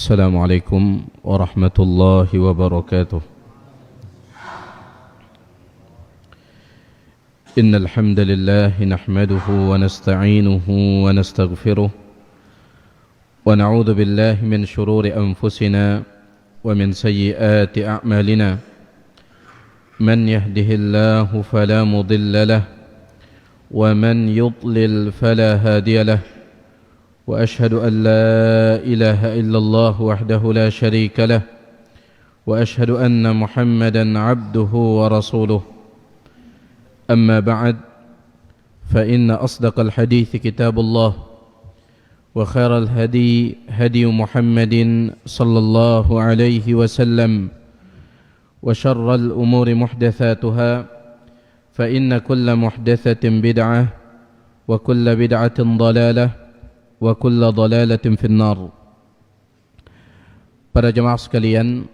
السلام عليكم ورحمة الله وبركاته. إن الحمد لله نحمده ونستعينه ونستغفره ونعوذ بالله من شرور أنفسنا ومن سيئات أعمالنا. من يهده الله فلا مضل له ومن يضلل فلا هادي له. وأشهد أن لا إله إلا الله وحده لا شريك له وأشهد أن محمدا عبده ورسوله. أما بعد فإن أصدق الحديث كتاب الله وخير الهدي هدي محمد صلى الله عليه وسلم وشر الأمور محدثاتها فإن كل محدثة بدعة وكل بدعة ضلالة wa kullu dhalalatin finnar. Para jemaah sekalian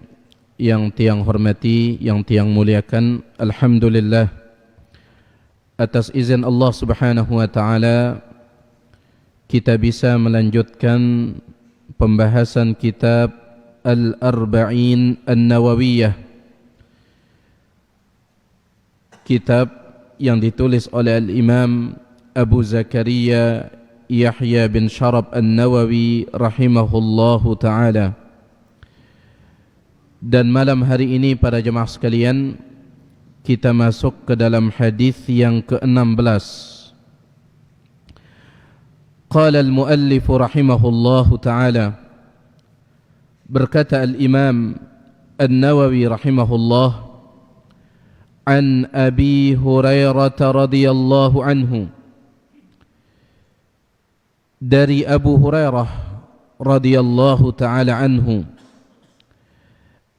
yang tiang hormati, yang tiang muliakan, alhamdulillah atas izin Allah Subhanahu wa taala kita bisa melanjutkan pembahasan kitab Al-Arba'in An-Nawawiyah, kitab yang ditulis oleh Al-Imam Abu Zakaria Yahya bin Sharaf An-Nawawi rahimahullahu ta'ala. Dan malam hari ini para jemaah sekalian, kita masuk ke dalam hadis yang ke-16. Qala al-muallif rahimahullahu ta'ala, berkata al-Imam An-Nawawi rahimahullah, an Abi Hurairah radhiyallahu anhu, dari Abu Hurairah radhiyallahu ta'ala anhu,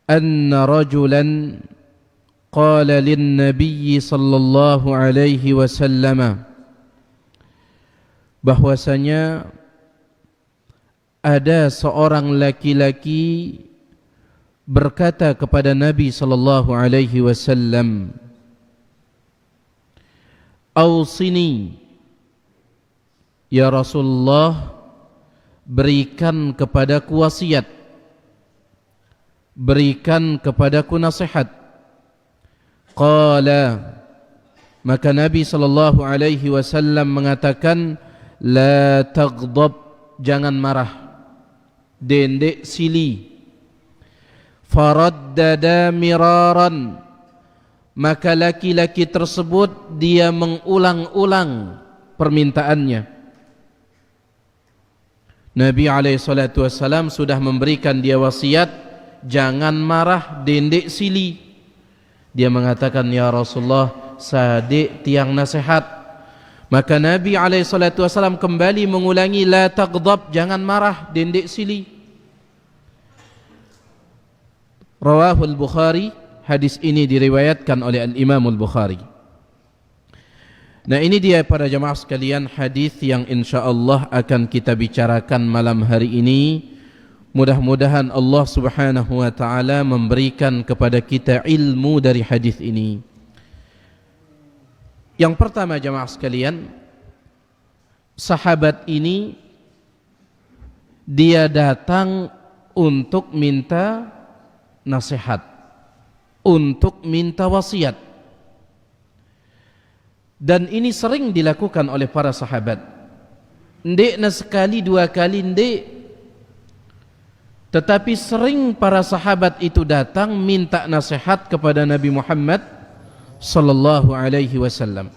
anna rajulan qala lin nabiy sallallahu alaihi wasallam, bahwasanya ada seorang laki-laki berkata kepada Nabi sallallahu alaihi wasallam, "Ausini, ya Rasulullah, berikan kepadaku wasiat, berikan kepadaku nasihat." Qala, maka Nabi sallallahu alaihi wasallam mengatakan, la taghdab, jangan marah, dendek sili. Faraddada miraran, maka laki-laki tersebut dia mengulang-ulang permintaannya. Nabi SAW sudah memberikan dia wasiat, jangan marah, dendek sili. Dia mengatakan, ya Rasulullah, sadik tiang nasihat. Maka Nabi SAW kembali mengulangi, la taghdab, jangan marah, dendek sili. Rawahul Bukhari, hadis ini diriwayatkan oleh Al-Imam Al-Bukhari. Nah, ini dia para jemaah sekalian hadis yang insyaallah akan kita bicarakan malam hari ini. Mudah-mudahan Allah Subhanahu wa taala memberikan kepada kita ilmu dari hadis ini. Yang pertama jemaah sekalian, sahabat ini dia datang untuk minta nasihat, untuk minta wasiat. Dan ini sering dilakukan oleh para sahabat. Ndek na sekali dua kali ndek, tetapi sering para sahabat itu datang minta nasihat kepada Nabi Muhammad sallallahu alaihi wasallam.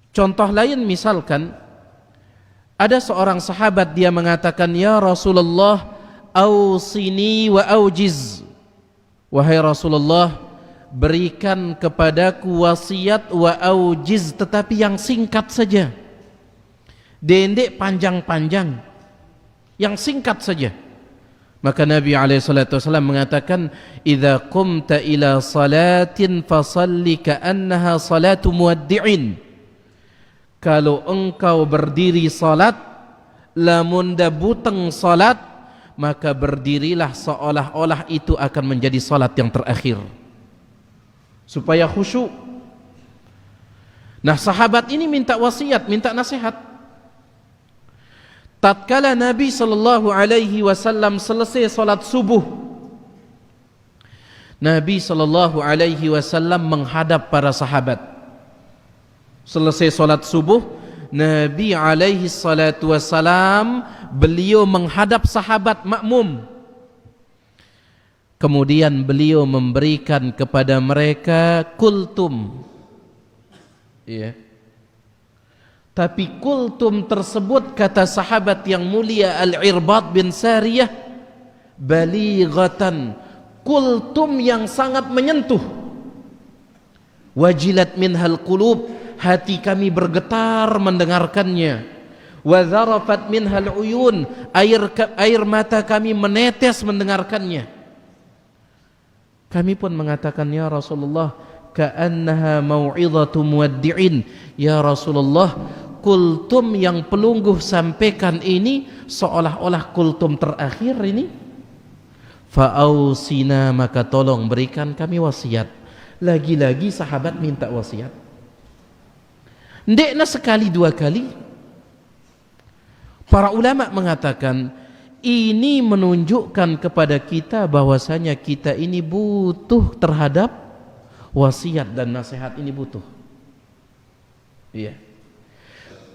Contoh lain misalkan ada seorang sahabat dia mengatakan, ya Rasulullah, ausini wa aujiz, wahai Rasulullah, berikan kepadaku wasiat wa aujiz, tetapi yang singkat saja, dendek panjang-panjang, yang singkat saja. Maka Nabi SAW mengatakan, "Idza qumta ila salatin fasalli ka'annaha salatu muwaddi'in." Kalau engkau berdiri salat, lamun da buteng salat, maka berdirilah seolah-olah itu akan menjadi salat yang terakhir, supaya khusyuk. Nah, sahabat ini minta wasiat, minta nasihat. Tatkala Nabi SAW selesai salat subuh, Nabi SAW menghadap para sahabat. Selesai salat subuh, Nabi SAW beliau menghadap sahabat makmum. Kemudian beliau memberikan kepada mereka kultum. Iya. Tapi kultum tersebut, kata sahabat yang mulia Al-Irbad bin Sariyah, balighatan, kultum yang sangat menyentuh. Wajilat minhal qulub, hati kami bergetar mendengarkannya. Wa zarafat minhal uyun, air mata kami menetes mendengarkannya. Kami pun mengatakan, ya Rasulullah, ka'annaha mau'izatu muwaddi'in. Ya Rasulullah, kultum yang pelungguh sampaikan ini seolah-olah kultum terakhir ini. Fa'ausina, maka tolong berikan kami wasiat. Lagi-lagi sahabat minta wasiat. Ndekna sekali dua kali. Para ulama mengatakan ini menunjukkan kepada kita bahwasanya kita ini butuh terhadap wasiat dan nasihat, ini butuh. Iya.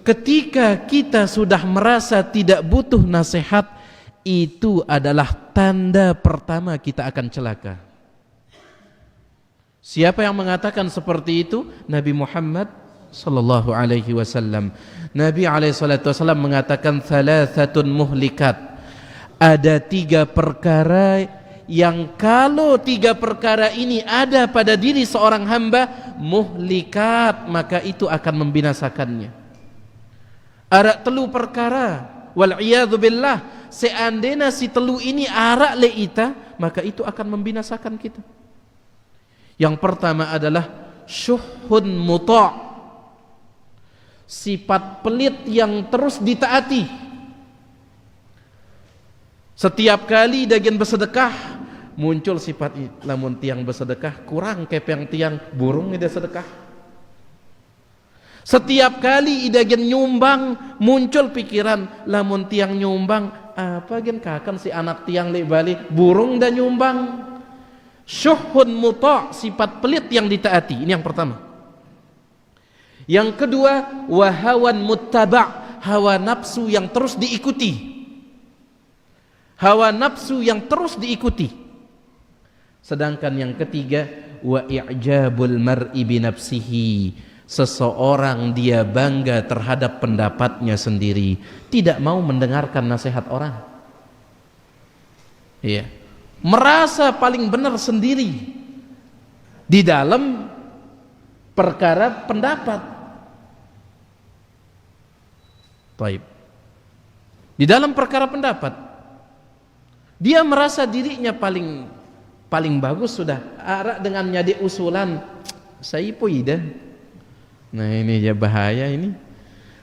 Ketika kita sudah merasa tidak butuh nasihat, itu adalah tanda pertama kita akan celaka. Siapa yang mengatakan seperti itu? Nabi Muhammad sallallahu alaihi wasallam. Nabi alaihi salatu wasallam mengatakan thalathatun muhlikat. Ada 3 perkara yang kalau 3 perkara ini ada pada diri seorang hamba, muhlikat, maka itu akan membinasakannya. Arak telu perkara, wal iyadzu billah, seandainya si telu ini arak le ita, maka itu akan membinasakan kita. Yang pertama adalah syuhun muta', sifat pelit yang terus ditaati. Setiap kali dagen bersedekah muncul sifat lamun tiang bersedekah kurang kepeng tiang burung ida sedekah. Setiap kali idagen nyumbang muncul pikiran lamun tiang nyumbang apa gen kakan si anak tiang le balik burung dan nyumbang. Syuhun muta', sifat pelit yang ditaati. Ini yang pertama. Yang kedua, wahawan muttaba', hawa nafsu yang terus diikuti. Hawa nafsu yang terus diikuti. Sedangkan yang ketiga, wa i'jabul mar'i bi nafsihi, seseorang dia bangga terhadap pendapatnya sendiri, tidak mau mendengarkan nasihat orang. Iya. Merasa paling benar sendiri di dalam perkara pendapat. Baik. Di dalam perkara pendapat, dia merasa dirinya paling bagus sudah. Arak dengan nyadi usulan, saya poida. Nah ini ya bahaya ini.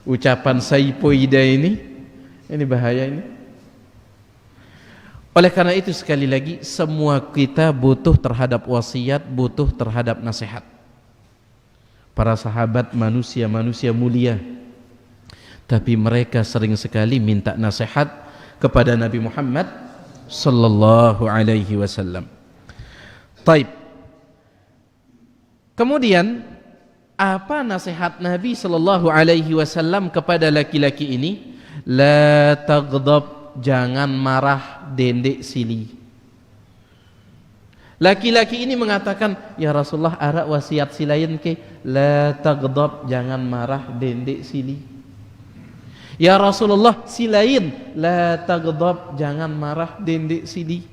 Ucapan saya poida ini bahaya ini. Oleh karena itu sekali lagi semua kita butuh terhadap wasiat, butuh terhadap nasihat. Para sahabat manusia-manusia mulia, tapi mereka sering sekali minta nasihat kepada Nabi Muhammad sallallahu alaihi wasallam. Taib. Kemudian apa nasihat Nabi sallallahu alaihi wasallam kepada laki-laki ini? La taghdab, jangan marah dendek sili. Laki-laki ini mengatakan, ya Rasulullah arak wasiat silain ke, la taghdab, jangan marah dendek sili. Ya Rasulullah silain, la taghdab, jangan marah dendek sili.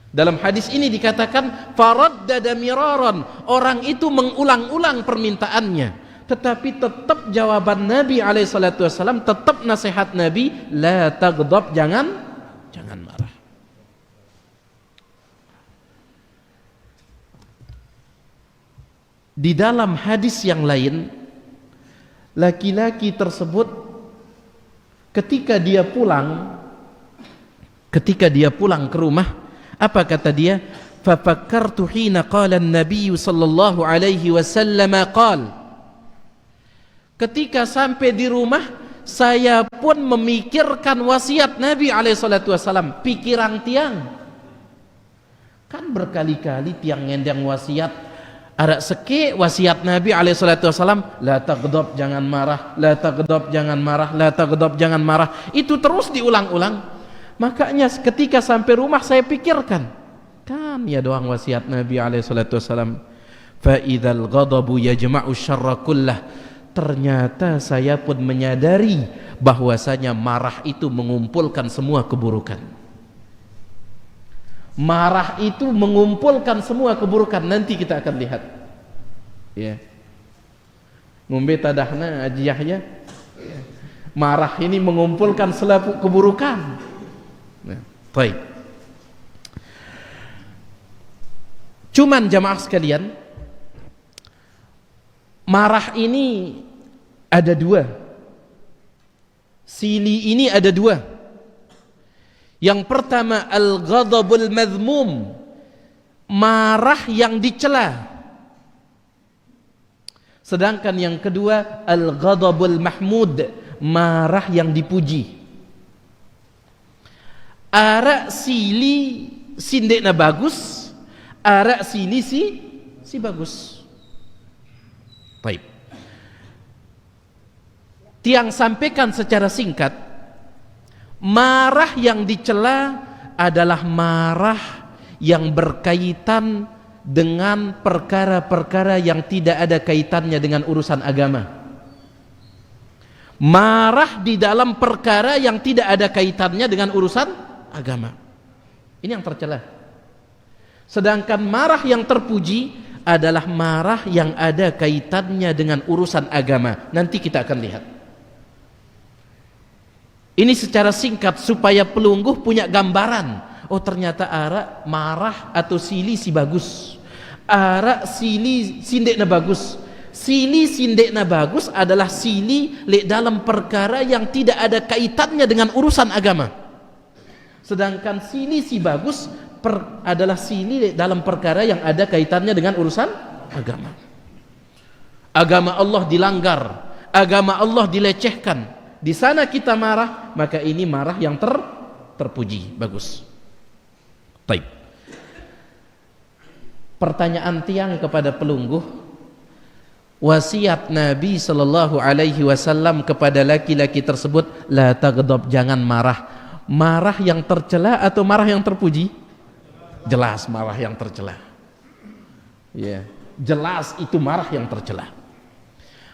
Dalam hadis ini dikatakan faraddada miraran, orang itu mengulang-ulang permintaannya, tetapi tetap jawaban Nabi alaihissalam, tetap nasihat Nabi, la taghdab, jangan marah. Di dalam hadis yang lain, laki-laki tersebut ketika dia pulang ke rumah, apa kata dia? Fafakkartu hina qala an-nabiy sallallahu alaihi wasallam qala. Ketika sampai di rumah, saya pun memikirkan wasiat Nabi alaihi salatu wasallam. Pikiran tiang kan berkali-kali tiang ngendang wasiat. Ada seke wasiat Nabi alaihi salatu wasallam, la taghdab, jangan marah, la taghdab, jangan marah, la taghdab, jangan marah. Itu terus diulang-ulang. Makanya ketika sampai rumah saya pikirkan, kan ya doang wasiat Nabi alaihi salatu wasallam, fa idzal ghadabu yajma'u syarra kullah. Ternyata saya pun menyadari bahwasanya marah itu mengumpulkan semua keburukan. Marah itu mengumpulkan semua keburukan. Nanti kita akan lihat ya, ngombe tadahna ajiyahnya ya. Marah ini mengumpulkan selapu keburukan. Nah, baik. Cuman jamaah sekalian, marah ini ada dua, sili ini ada dua. Yang pertama al-ghadabul madhmum, marah yang dicela. Sedangkan yang kedua al-ghadabul mahmud, marah yang dipuji. Arak sili sindekna bagus, arak sili si bagus. Baik. Tiang sampaikan secara singkat, marah yang dicela adalah marah yang berkaitan dengan perkara-perkara yang tidak ada kaitannya dengan urusan agama. Marah di dalam perkara yang tidak ada kaitannya dengan urusan agama. Ini yang tercela. Sedangkan marah yang terpuji adalah marah yang ada kaitannya dengan urusan agama. Nanti kita akan lihat. Ini secara singkat supaya pelungguh punya gambaran. Oh ternyata arak marah atau sili si bagus, arak sili sindekna bagus. Sili sindekna bagus adalah sili dalam perkara yang tidak ada kaitannya dengan urusan agama. Sedangkan sili si bagus adalah sili dalam perkara yang ada kaitannya dengan urusan agama. Agama Allah dilanggar, agama Allah dilecehkan. Di sana kita marah, maka ini marah yang terpuji, bagus. Baik. Pertanyaan tiang kepada pelungguh, wasiat Nabi sallallahu alaihi wasallam kepada laki-laki tersebut, la taghdab, jangan marah. Marah yang tercela atau marah yang terpuji? Jelas marah yang tercela. Ya, jelas itu marah yang tercela.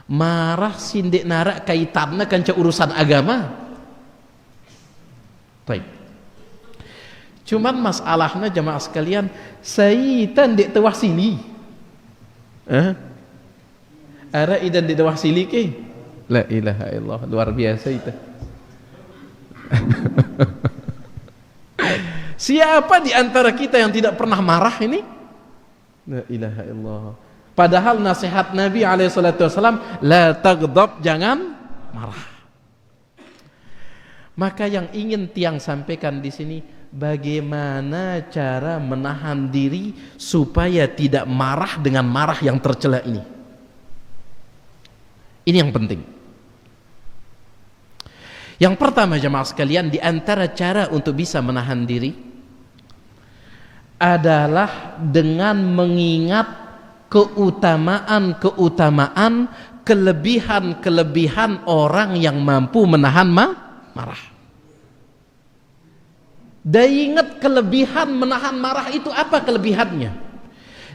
Marah sindik narak kaitannya kanca urusan agama. Baik. Cuman masalahnya jemaah sekalian, syaitan di tewah sili. Ara idan di tewah sili ke? La ilaha illallah, luar biasa itu. Siapa di antara kita yang tidak pernah marah ini? La ilaha illallah. Padahal nasihat Nabi SAW, la taghdab, jangan marah. Maka yang ingin tiang sampaikan di sini, bagaimana cara menahan diri supaya tidak marah dengan marah yang tercela ini. Ini yang penting. Yang pertama jemaah sekalian, di antara cara untuk bisa menahan diri adalah dengan mengingat keutamaan, kelebihan orang yang mampu menahan marah. Dan ingat kelebihan menahan marah itu apa kelebihannya?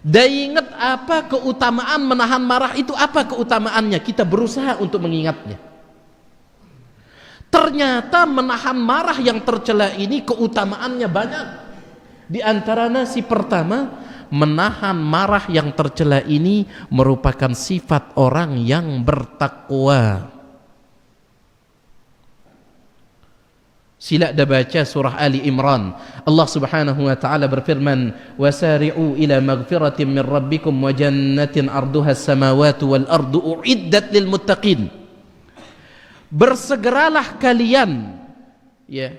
Dan ingat apa keutamaan menahan marah itu apa keutamaannya? Kita berusaha untuk mengingatnya. Ternyata menahan marah yang tercela ini keutamaannya banyak. Di antaranya si pertama, menahan marah yang tercela ini merupakan sifat orang yang bertakwa. Sila dah baca surah Ali Imran. Allah Subhanahu wa taala berfirman, "Wasari'u ila maghfiratin min rabbikum wa jannatin 'arduha as-samawati wal ardu u'iddat lil muttaqin." Bersegeralah kalian, ya.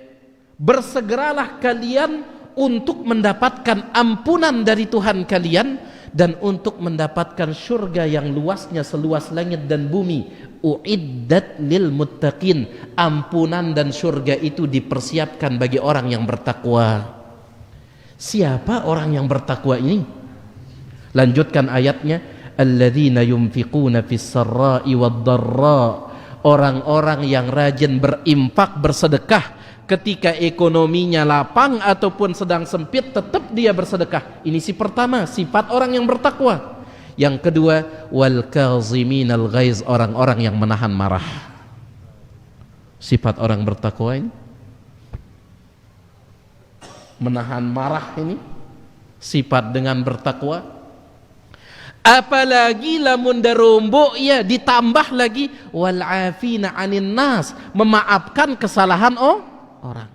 Bersegeralah kalian untuk mendapatkan ampunan dari Tuhan kalian dan untuk mendapatkan surga yang luasnya seluas langit dan bumi. Uiddat lil muttaqin, ampunan dan surga itu dipersiapkan bagi orang yang bertakwa. Siapa orang yang bertakwa ini? Lanjutkan ayatnya, alladzina yunfiquna fis sarra'i wad dharra, orang-orang yang rajin berinfak, bersedekah ketika ekonominya lapang ataupun sedang sempit, tetap dia bersedekah. Ini si pertama, sifat orang yang bertakwa. Yang kedua, wal kaziminal ghaiz, orang-orang yang menahan marah. Sifat orang bertakwa ini menahan marah, ini sifat dengan bertakwa. Apalagi lamun darombok, ya ditambah lagi wal afina anin nas, memaafkan kesalahan orang.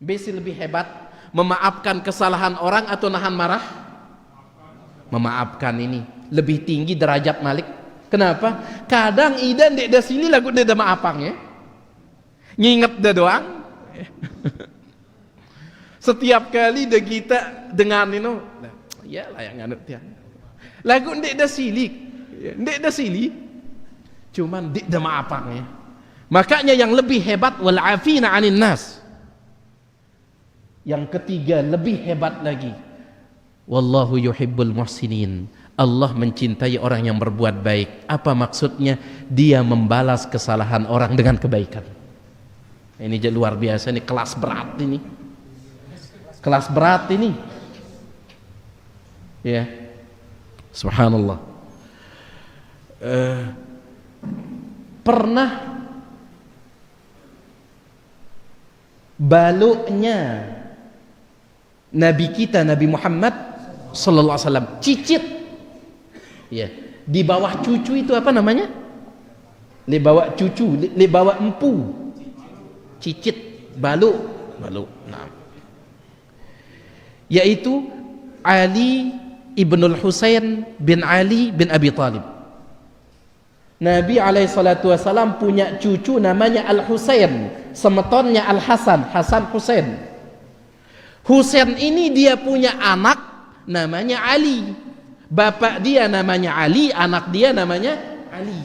Besi lebih hebat memaafkan kesalahan orang atau nahan marah? Memaafkan ini lebih tinggi derajat Malik. Kenapa? Kadang idan dek dah sini lagu dia dah maafang, ya. Nginget dah doang. Setiap kali dah kita dengan ini, ya lah yang nganut dia. Lagu dek dah sili, dek dah sili. Cuman dek dah maafang, ya. Makanya yang lebih hebat wal afina anin nas. Yang ketiga lebih hebat lagi, wallahu yuhibbul muhsinin, Allah mencintai orang yang berbuat baik. Apa maksudnya? Dia membalas kesalahan orang dengan kebaikan. Ini luar biasa, ini kelas berat ini. Kelas berat ini. Ya. Subhanallah. Pernah baluknya Nabi kita, Nabi Muhammad sallallahu alaihi wasallam, cicit, ya, di bawah cucu itu apa namanya? Di bawah cucu, di bawah empu, cicit, baluk. Nah, yaitu Ali ibnul Husain bin Ali bin Abi Talib. Nabi alaihi salatu wasallam punya cucu namanya Al Husain, semetonnya Al Hasan, Hasan Husain. Husain ini dia punya anak namanya Ali. Bapak dia namanya Ali, anak dia namanya Ali.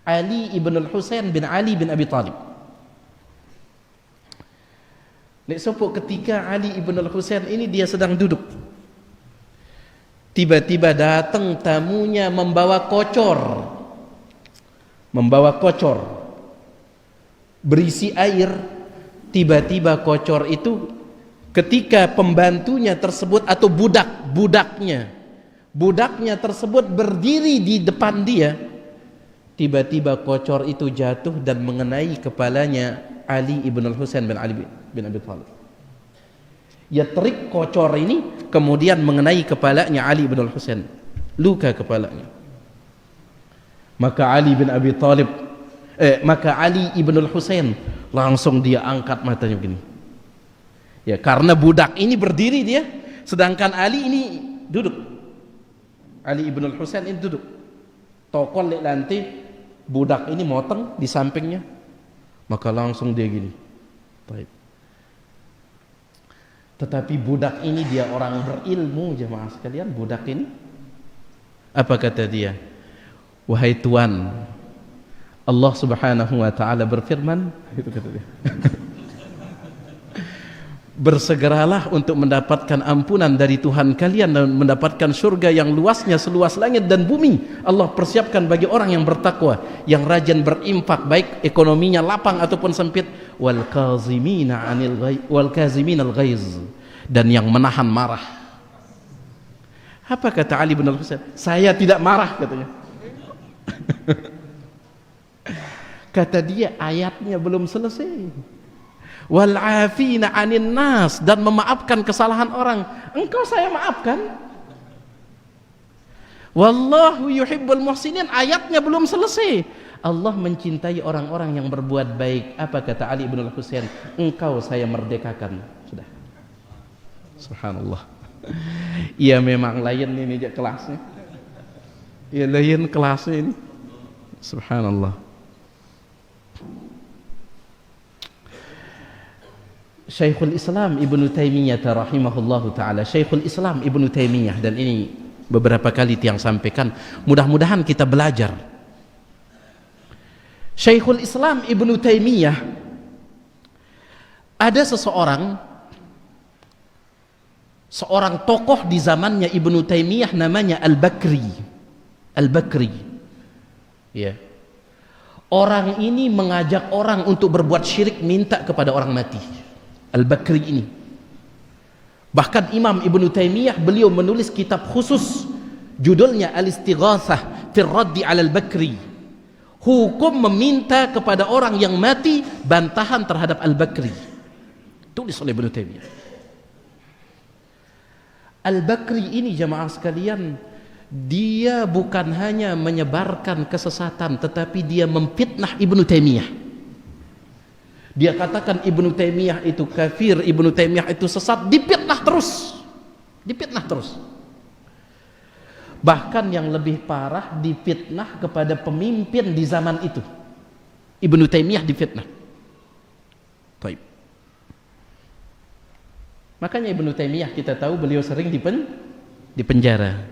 Ali ibnul Husain bin Ali bin Abi Talib. Nek sopo ketika Ali ibnul Husain ini dia sedang duduk, tiba-tiba datang tamunya membawa kocor. Membawa kocor berisi air. Tiba-tiba kocor itu, ketika pembantunya tersebut atau budaknya tersebut berdiri di depan dia, tiba-tiba kocor itu jatuh dan mengenai kepalanya Ali ibn Husain bin Ali bin Abi Thalib. Ya, trik kocor ini kemudian mengenai kepalanya Ali ibn Husain, luka kepalanya. Maka Ali ibn Husain langsung dia angkat matanya begini. Ya, karena budak ini berdiri dia, sedangkan Ali ini duduk. Ali ibn Husain ini duduk. Tokol lek lantai, budak ini motong di sampingnya. Maka langsung dia gini. Baik. Tetapi budak ini dia orang berilmu, jemaah sekalian. Budak ini apa kata dia? Wahai Tuan, Allah Subhanahu wa taala berfirman, itu kata dia. Bersegeralah untuk mendapatkan ampunan dari Tuhan kalian dan mendapatkan surga yang luasnya seluas langit dan bumi. Allah persiapkan bagi orang yang bertakwa, yang rajin berinfak, baik ekonominya lapang ataupun sempit. Wal kaziminal ghaiz, dan yang menahan marah. Apa kata Ali bin Husain? Saya tidak marah, katanya. Kata dia, ayatnya belum selesai. Wal afina anin nas, dan memaafkan kesalahan orang. Engkau saya maafkan. Wallahu yuhibbul muhsinin, ayatnya belum selesai. Allah mencintai orang-orang yang berbuat baik. Apa kata Ali bin Al-Husain? Engkau saya merdekakan. Sudah. Subhanallah. Iya memang lain ini aja kelasnya. Iya lain kelasnya ini. Subhanallah. Syekhul Islam Ibnu Taimiyah rahimahullahu taala, Syekhul Islam Ibnu Taimiyah, dan ini beberapa kali tiang sampaikan, mudah-mudahan kita belajar. Syekhul Islam Ibnu Taimiyah, ada seorang tokoh di zamannya Ibnu Taimiyah namanya Al-Bakri. Al-Bakri. Ya. Orang ini mengajak orang untuk berbuat syirik, minta kepada orang mati. Al-Bakri ini. Bahkan Imam Ibnu Taimiyah beliau menulis kitab khusus judulnya Al-Istighatsah fi Raddi 'ala Al-Bakri. Hukum meminta kepada orang yang mati, bantahan terhadap Al-Bakri. Tulis oleh Ibnu Taimiyah. Al-Bakri ini jamaah sekalian, dia bukan hanya menyebarkan kesesatan, tetapi dia memfitnah Ibnu Taimiyah. Dia katakan Ibnu Taimiyah itu kafir, Ibnu Taimiyah itu sesat, dipitnah terus. Dipitnah terus. Bahkan yang lebih parah, dipitnah kepada pemimpin di zaman itu. Ibnu Taimiyah difitnah. Baik. Makanya Ibnu Taimiyah kita tahu beliau sering dipenjara.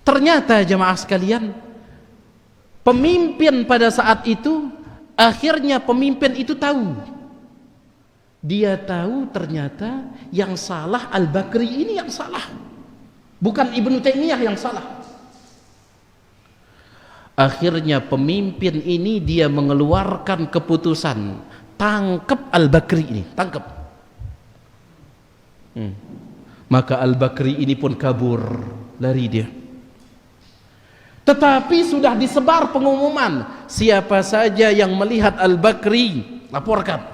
Ternyata jemaah sekalian, pemimpin pada saat itu, akhirnya pemimpin itu tahu. Dia tahu ternyata yang salah Al-Bakri ini yang salah, bukan Ibnu Taimiyah yang salah. Akhirnya pemimpin ini dia mengeluarkan keputusan, tangkap Al-Bakri ini, tangkap. Maka Al-Bakri ini pun kabur, lari dia. Tetapi sudah disebar pengumuman, siapa saja yang melihat Al-Bakri laporkan.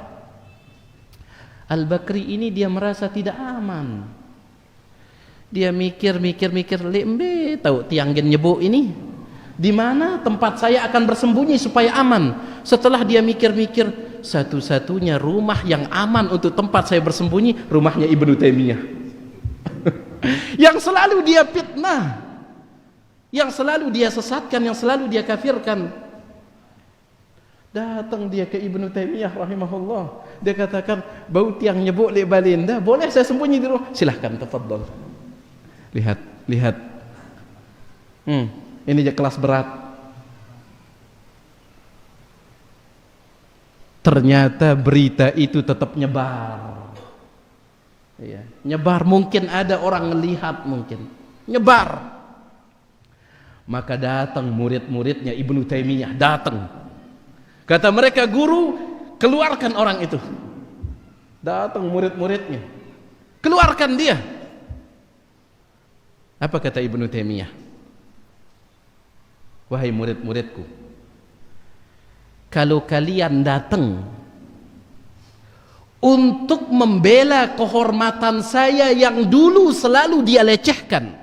Al-Bakri ini dia merasa tidak aman. Dia mikir, lembe tahu tiang gen nyebuk ini di mana tempat saya akan bersembunyi supaya aman. Setelah dia mikir-mikir, satu-satunya rumah yang aman untuk tempat saya bersembunyi rumahnya Ibnu Taimiyah. Yang selalu dia fitnah, yang selalu dia sesatkan, yang selalu dia kafirkan. Datang dia ke Ibnu Taimiyah rahimahullah. Dia katakan, bau tiang nyebuk lek balinda, boleh saya sembunyi di rumah? Silahkan, tafadhol. Lihat. Ini aja kelas berat. Ternyata berita itu tetap nyebar. Ya, nyebar, mungkin ada orang melihat, mungkin nyebar. Maka datang murid-muridnya Ibnu Taimiyah, datang. Kata mereka, guru, keluarkan orang itu. Datang murid-muridnya, keluarkan dia. Apa kata Ibnu Taimiyah? Wahai murid-muridku, kalau kalian datang untuk membela kehormatan saya yang dulu selalu dia lecehkan,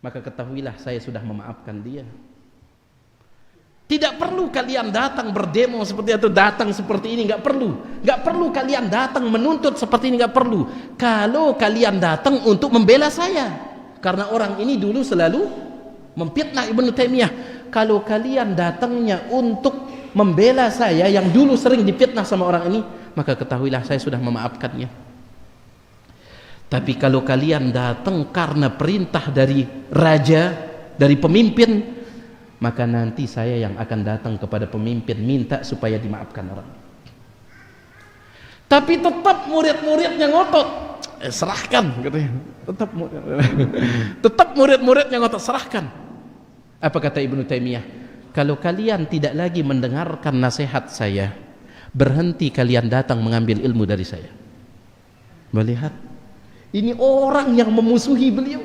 maka ketahuilah saya sudah memaafkan dia. Tidak perlu kalian datang berdemo seperti itu, datang seperti ini, nggak perlu kalian datang menuntut seperti ini, nggak perlu. Kalau kalian datang untuk membela saya, karena orang ini dulu selalu memfitnah Ibnu Taimiyah. Kalau kalian datangnya untuk membela saya yang dulu sering difitnah sama orang ini, maka ketahuilah saya sudah memaafkannya. Tapi kalau kalian datang karena perintah dari raja, dari pemimpin, maka nanti saya yang akan datang kepada pemimpin minta supaya dimaafkan orang. Tapi tetap murid-muridnya ngotot, serahkan katanya. Tetap murid-muridnya ngotot, serahkan. Apa kata Ibnu Taimiyah? Kalau kalian tidak lagi mendengarkan nasihat saya, berhenti kalian datang mengambil ilmu dari saya. Melihat ini orang yang memusuhi beliau.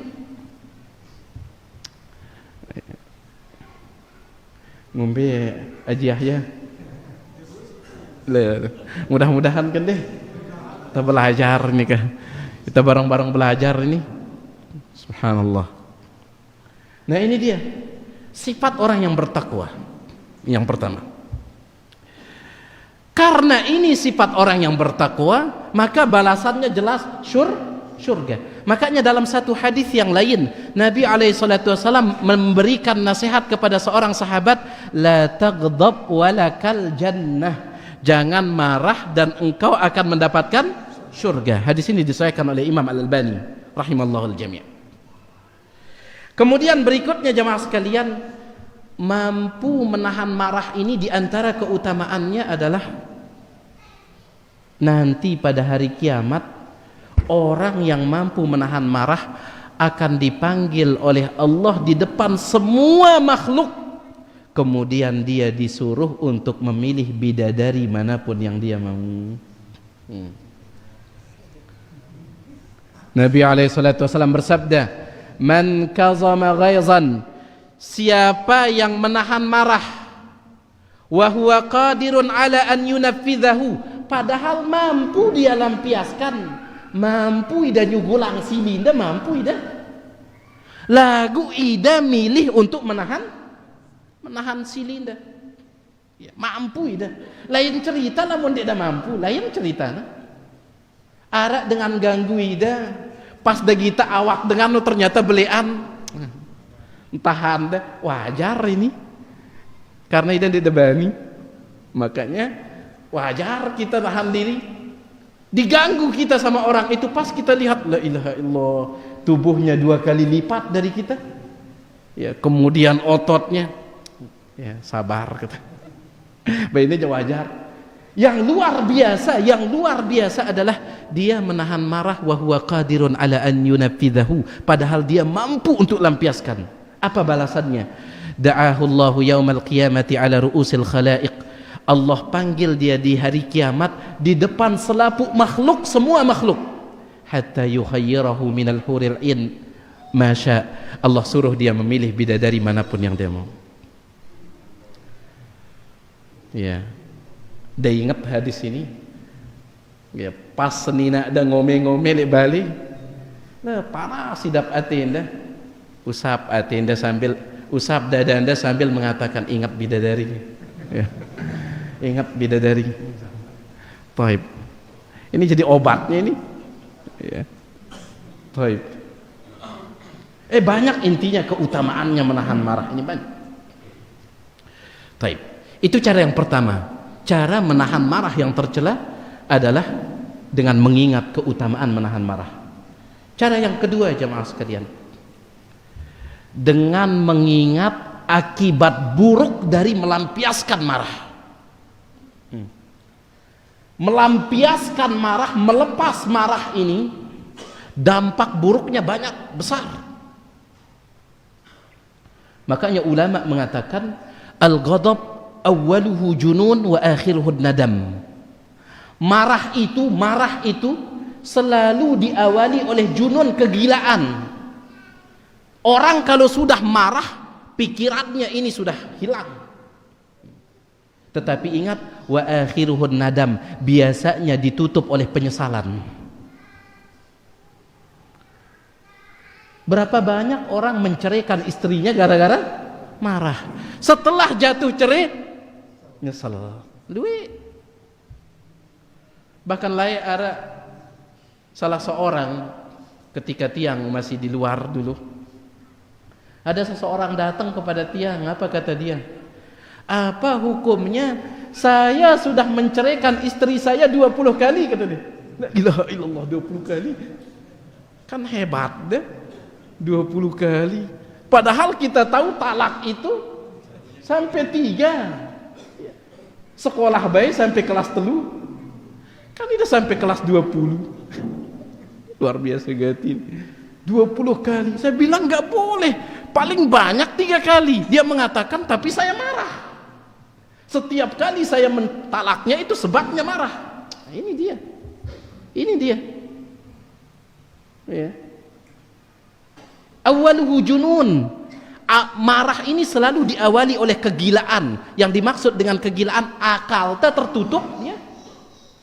Ngombe Haji Yahya. Mudah-mudahan kan deh kita belajar nih kan. Kita bareng-bareng belajar ini. Subhanallah. Nah ini dia. Sifat orang yang bertakwa yang pertama. Karena ini sifat orang yang bertakwa, maka balasannya jelas surga. Makanya dalam satu hadis yang lain, Nabi SAW memberikan nasihat kepada seorang sahabat, la taghdab walakal jannah, jangan marah dan engkau akan mendapatkan surga. Hadis ini disahihkan oleh Imam Al-Albani rahimahullah al-jami'. Kemudian berikutnya jemaah sekalian, mampu menahan marah ini diantara keutamaannya adalah nanti pada hari kiamat orang yang mampu menahan marah akan dipanggil oleh Allah di depan semua makhluk, kemudian dia disuruh untuk memilih bidadari manapun yang dia mau. Nabi SAW bersabda, man kazama ghaizan, siapa yang menahan marah, wa huwa qadirun ala an yunafidhahu, padahal mampu dia lampiaskan, mampu ida nyugulang silinda, mampu ida lagu ida milih untuk menahan silinda, ya, mampu ida. Lain cerita namun dia mampu, lain cerita nah. Arak dengan ganggu ida pas dagita awak dengan lo ternyata belean, tahan dah, wajar ini karena ida tidak bani, makanya wajar kita tahan diri. Diganggu kita sama orang itu, pas kita lihat la ilaha illallah, tubuhnya 2 kali lipat dari kita, ya, kemudian ototnya, ya sabar kata. Ini wajar. Yang luar biasa adalah dia menahan marah wa huwa qadirun ala an yunafidhahu, padahal dia mampu untuk lampiaskan. Apa balasannya? Da'ahu Allahu yaumal qiyamati ala ru'usil khalaiq, Allah panggil dia di hari kiamat di depan selaput makhluk, semua makhluk, hatta yukhayyirahu minal huril in masya, Allah suruh dia memilih bidadari manapun yang dia mau. Ya, dah ingat hadis ini ya, pas senina ada ngome-ngome lek bali nah panas sidap ati anda, usap ati anda sambil usap dada anda sambil mengatakan ingat bidadari, ya. Ingat bidadari. Taib. Ini jadi obatnya ini. Ya. Taib. Banyak intinya keutamaannya menahan marah ini banyak. Taib. Itu cara yang pertama. Cara menahan marah yang tercela adalah dengan mengingat keutamaan menahan marah. Cara yang kedua jemaah sekalian, dengan mengingat akibat buruk dari melampiaskan marah. Melampiaskan marah, melepas marah ini dampak buruknya banyak, besar. Makanya ulama mengatakan al-ghadab awwaluhu junun wa akhiruhu nadam. Marah itu selalu diawali oleh junun, kegilaan. Orang kalau sudah marah, pikirannya ini sudah hilang. Tetapi ingat, wa akhiruhun nadam, biasanya ditutup oleh penyesalan. Berapa banyak orang menceraikan istrinya gara-gara marah. Setelah jatuh cerai, nyesel. Duit. Bahkan layak ada salah seorang ketika Tiang masih di luar dulu. Ada seseorang datang kepada Tiang, apa kata dia? Apa hukumnya saya sudah menceraikan istri saya 20 kali, kata dia. La ilaha illallah, 20 kali kan hebat deh, 20 kali. Padahal kita tahu talak itu sampai 3, sekolah baik sampai kelas 3, kan itu sampai kelas 20. Luar biasa gatin, 20 kali. Saya bilang gak boleh, paling banyak 3 kali. Dia mengatakan tapi saya marah. Setiap kali saya mentalaknya itu sebabnya marah. Nah, ini dia. Ya. Awwaluhu junun. Marah ini selalu diawali oleh kegilaan. Yang dimaksud dengan kegilaan, akal kita tertutup, ya.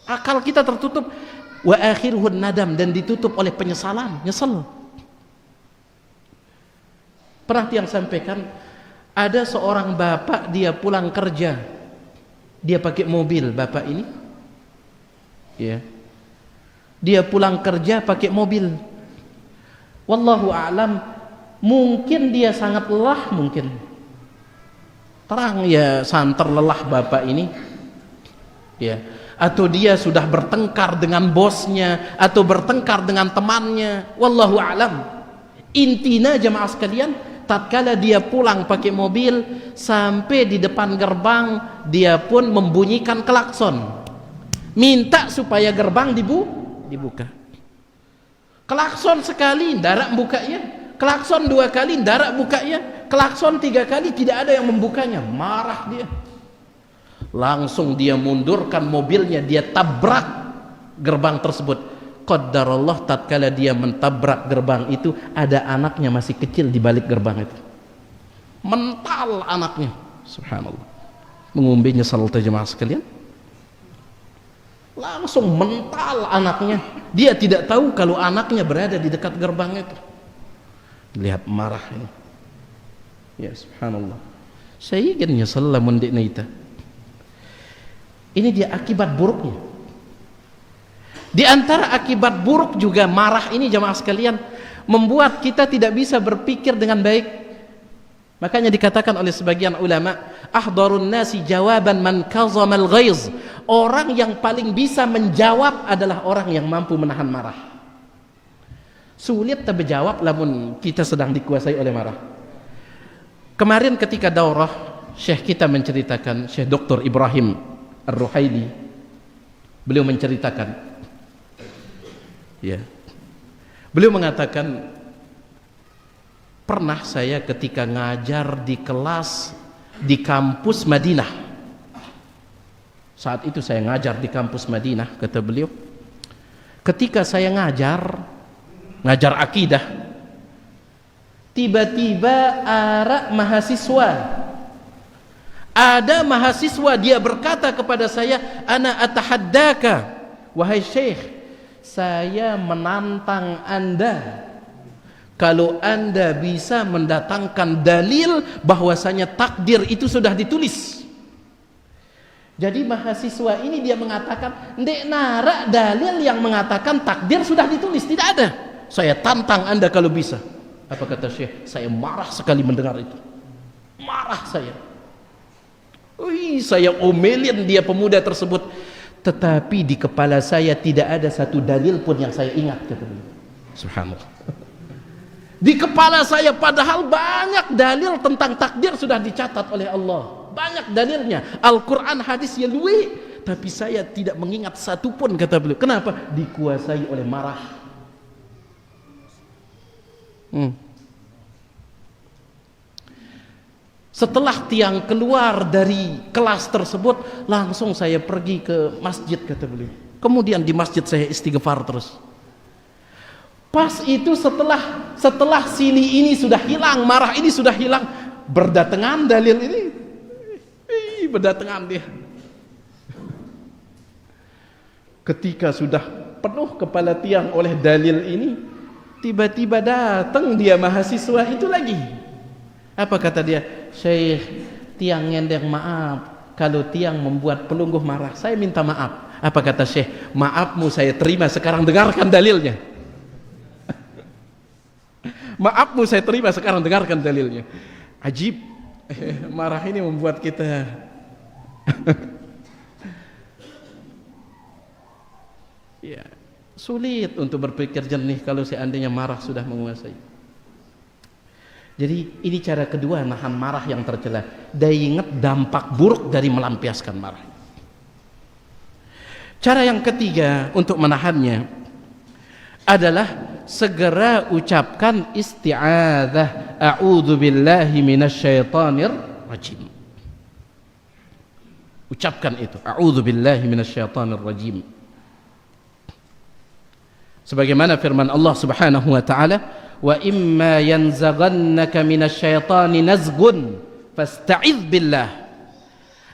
Akal kita tertutup. Wa akhiruhun nadam, dan ditutup oleh penyesalan, nyesel. Pernah Tiang sampaikan, Ada seorang bapak, dia pulang kerja, dia pakai mobil bapak ini, ya, dia pulang kerja pakai mobil. Wallahu a'lam, mungkin dia sangat lelah, mungkin terang ya, santer lelah bapak ini, ya, atau dia sudah bertengkar dengan bosnya atau bertengkar dengan temannya. Wallahu a'lam. Intinya jemaah sekalian, tatkala dia pulang pakai mobil, sampai di depan gerbang dia pun membunyikan klakson, minta supaya gerbang dibuka. Klakson sekali ndarak bukanya, klakson 2 kali ndarak bukanya, klakson 3 kali tidak ada yang membukanya. Marah dia, langsung dia mundurkan mobilnya, dia tabrak gerbang tersebut. Qaddarallah, tatkala dia mentabrak gerbang itu, ada anaknya masih kecil di balik gerbang itu. Mental anaknya, subhanallah. Mengumbi nyesal jemaah sekalian, langsung mental anaknya. Dia tidak tahu kalau anaknya berada di dekat gerbang itu. Lihat marah ini, ya subhanallah. Saya ingin nyesal lamun dikna ita. Ini dia akibat buruknya. Di antara akibat buruk juga marah ini jemaah sekalian, membuat kita tidak bisa berpikir dengan baik. Makanya dikatakan oleh sebagian ulama, ahdharun nasi jawaban man kazamal ghaiz. Orang yang paling bisa menjawab adalah orang yang mampu menahan marah. Sulit tapi jawab lamun kita sedang dikuasai oleh marah. Kemarin ketika daurah, Syekh kita menceritakan, Syekh Dr. Ibrahim Ar-Ruhaili, beliau menceritakan, ya, beliau mengatakan, pernah saya ketika ngajar di kelas di kampus Madinah, saat itu saya ngajar di kampus Madinah, kata beliau, ketika saya ngajar akidah, tiba-tiba ada mahasiswa, dia berkata kepada saya, ana atahaddaka, wahai syekh, saya menantang Anda kalau Anda bisa mendatangkan dalil bahwasanya takdir itu sudah ditulis. Jadi mahasiswa ini dia mengatakan, ndek nara dalil yang mengatakan takdir sudah ditulis, tidak ada. Saya tantang Anda kalau bisa. Apa kata Syekh? Saya marah sekali mendengar itu. Marah saya. Saya omelin dia pemuda tersebut. Tetapi di kepala saya tidak ada satu dalil pun yang saya ingat, kata beliau. Subhanallah. Di kepala saya padahal banyak dalil tentang takdir sudah dicatat oleh Allah. Banyak dalilnya, Al-Quran, hadis ya luwe. Tapi saya tidak mengingat satu pun, kata beliau. Kenapa? Dikuasai oleh marah. Setelah tiang keluar dari kelas tersebut, langsung saya pergi ke masjid, kata beliau. Kemudian di masjid saya istighfar terus. Pas itu setelah sili ini sudah hilang, marah ini sudah hilang, berdatangan dalil ini, berdatangan dia. Ketika sudah penuh kepala tiang oleh dalil ini, tiba-tiba datang dia mahasiswa itu lagi. Apa kata dia? Syekh, tiang ngendeng maaf kalau tiang membuat pelungguh marah, saya minta maaf. Apa kata Syekh? Maafmu saya terima, sekarang dengarkan dalilnya. Maafmu saya terima, sekarang dengarkan dalilnya. Ajib, marah ini membuat kita ya, sulit untuk berpikir jernih kalau seandainya marah sudah menguasai. Jadi ini cara kedua nahan marah yang tercela. Dan ingat dampak buruk dari melampiaskan marah. Cara yang ketiga untuk menahannya adalah segera ucapkan isti'adzah, a'udzu billahi minasyaitonir rajim. Ucapkan itu, a'udzu billahi minasyaitonir rajim. Sebagaimana firman Allah Subhanahu wa taala, wa imma yanzaghannaka minasyaitani nazghun fasta'iz billah.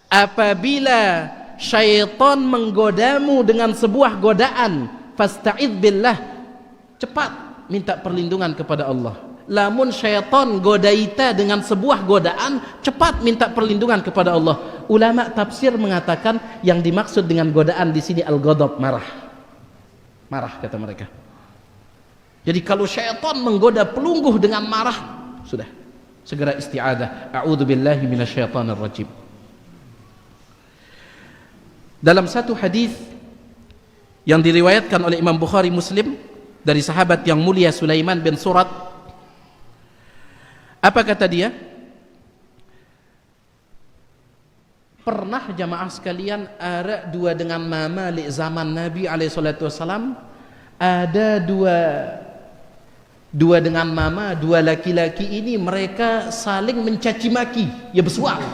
Apabila syaitan menggodamu dengan sebuah godaan, fasta'iz billah, cepat minta perlindungan kepada Allah. lamun syaitan godaita dengan sebuah godaan, cepat minta perlindungan kepada Allah. Ulama tafsir mengatakan yang dimaksud dengan godaan di sini al-ghadab, marah kata mereka. Jadi kalau syaitan menggoda pelungguh dengan marah, sudah segera isti'adzah, a'udzubillahi minasyaitonir rajim. Dalam satu hadis yang diriwayatkan oleh Imam Bukhari Muslim dari sahabat yang mulia Sulaiman bin Surat, apa kata dia? Pernah jamaah sekalian ada dua dengan mamalik zaman Nabi SAW, ada dua dengan mama, dua laki-laki ini mereka saling mencaci maki, ya bersuara,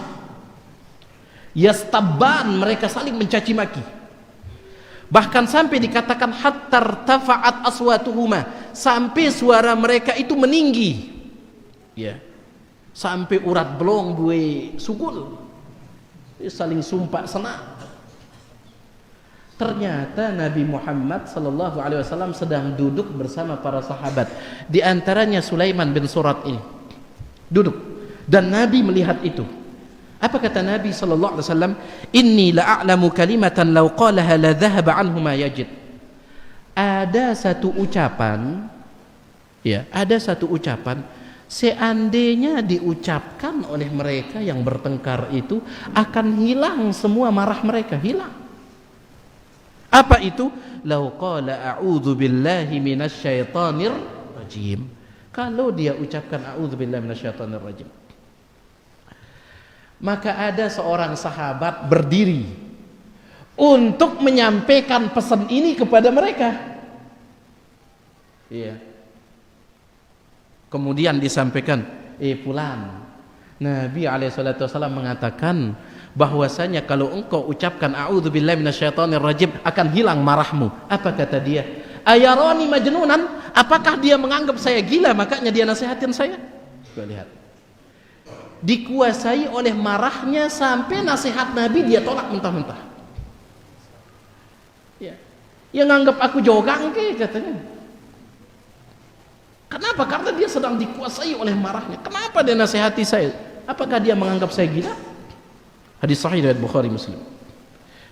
yastaban, mereka saling mencaci maki. Bahkan sampai dikatakan hatta irtafa'at aswatuhuma, sampai suara mereka itu meninggi. Ya. Sampai urat belong buai sugul. Saling sumpah senang. Ternyata Nabi Muhammad sallallahu alaihi wasallam sedang duduk bersama para sahabat. Di antaranya Sulaiman bin Surat ini. Duduk dan Nabi melihat itu. Apa kata Nabi sallallahu alaihi wasallam? Inni la'alamu kalimatan law qalaha la dhahaba anhu ma yajid. Ada satu ucapan, ya, ada satu ucapan seandainya diucapkan oleh mereka yang bertengkar itu akan hilang semua marah mereka, hilang. Apa itu? Lau qala a'udzu billahi minasyaitonir rajim. Kalau dia ucapkan a'udzu billahi minasyaitonir rajim, maka ada seorang sahabat berdiri untuk menyampaikan pesan ini kepada mereka. Iya. Kemudian disampaikan, fulan, Nabi SAW mengatakan bahwasanya kalau engkau ucapkan a'udzubillahi minasyaitonir rajim akan hilang marahmu. Apa kata dia? Ayarani majnunan, apakah dia menganggap saya gila makanya dia nasihatin saya? Coba lihat. Dikuasai oleh marahnya sampai nasihat Nabi dia tolak mentah-mentah. Ya. Yang nganggap aku jogang ke katanya. Kenapa? Karena dia sedang dikuasai oleh marahnya. Kenapa dia nasihati saya? Apakah dia menganggap saya gila? Hadis sahih riwayat Bukhari Muslim.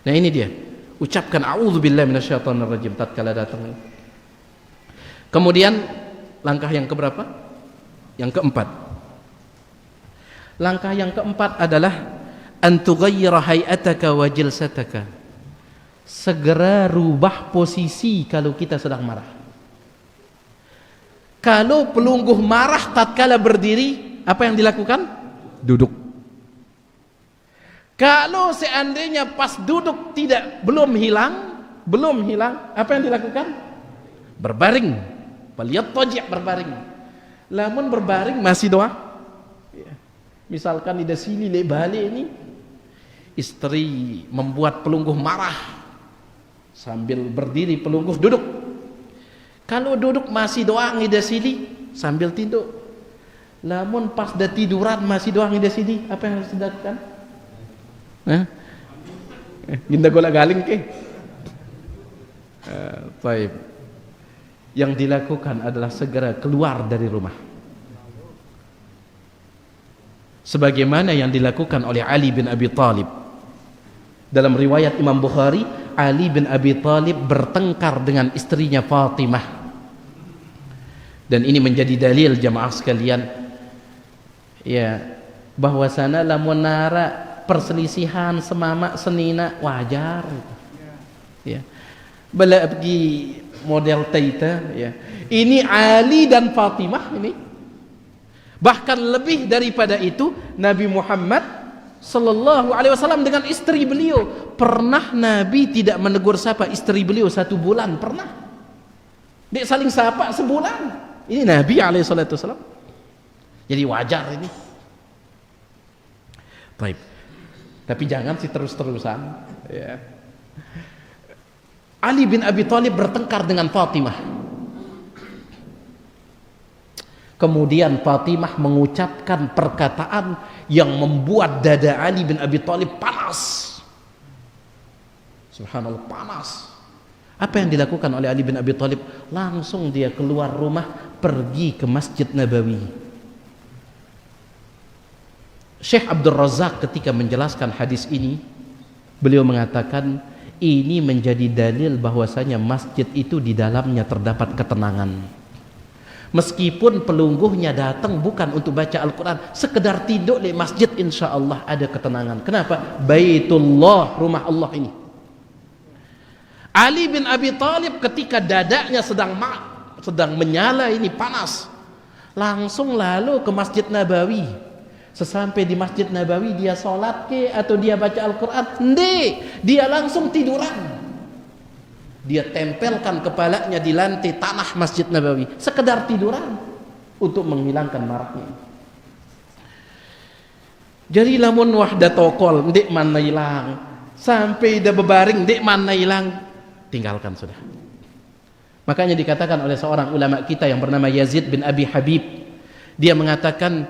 Nah ini dia. Ucapkan a'udzubillahi minasyaitonir rajim tatkala datang. Kemudian langkah yang keberapa? Yang keempat. Langkah yang keempat adalah an tughayyira hay'ataka wa jilsataka. Segera rubah posisi kalau kita sedang marah. Kalau pelungguh marah tatkala berdiri, apa yang dilakukan? Duduk. Kalau seandainya pas duduk belum hilang, apa yang dilakukan? Berbaring. Falyattaji' berbaring. Lamun berbaring masih doa. Misalkan di sini lebale ini istri membuat pelungguh marah sambil berdiri pelungguh duduk. Kalau duduk masih doang ida sini sambil tidur. Namun pas dah tiduran masih doang ida sini, apa yang harus dilakukan? Ginda golak galing ke? Baik. Yang dilakukan adalah segera keluar dari rumah. Sebagaimana yang dilakukan oleh Ali bin Abi Thalib. Dalam riwayat Imam Bukhari, Ali bin Abi Thalib bertengkar dengan istrinya Fatimah. Dan ini menjadi dalil jamaah sekalian, ya, bahwasana lamun nara perselisihan semama senina wajar. Ya. Bala pergi model taita, ya. Ini Ali dan Fatimah ini. Bahkan lebih daripada itu, Nabi Muhammad sallallahu alaihi wasallam dengan istri beliau, pernah Nabi tidak menegur sapa istri beliau 1 bulan, pernah. Dia saling sapa sebulan. Ini Nabi alaihi salatu wasallam. Jadi wajar ini. Baik. Tapi jangan sih terus-terusan, ya. Ali bin Abi Thalib bertengkar dengan Fatimah. Kemudian Fatimah mengucapkan perkataan yang membuat dada Ali bin Abi Thalib panas. Subhanallah, panas. Apa yang dilakukan oleh Ali bin Abi Thalib? Langsung dia keluar rumah, pergi ke Masjid Nabawi. Syekh Abdul Razak ketika menjelaskan hadis ini, beliau mengatakan ini menjadi dalil bahwasanya masjid itu di dalamnya terdapat ketenangan. Meskipun pelungguhnya datang bukan untuk baca Al-Quran, sekedar tidur di masjid, insya Allah ada ketenangan. Kenapa? Baitullah, rumah Allah ini. Ali bin Abi Thalib ketika dadanya sedang menyala ini panas, langsung lalu ke Masjid Nabawi. Sesampai di Masjid Nabawi dia sholat ke atau dia baca Al-Quran? Ndek, dia langsung tiduran. Dia tempelkan kepalanya di lantai tanah Masjid Nabawi, sekedar tiduran untuk menghilangkan marahnya. Jadi lamun wahda tokol, ndek mana hilang, sampai dah bebaring, ndek mana hilang, tinggalkan sudah. Makanya dikatakan oleh seorang ulama kita yang bernama Yazid bin Abi Habib, dia mengatakan,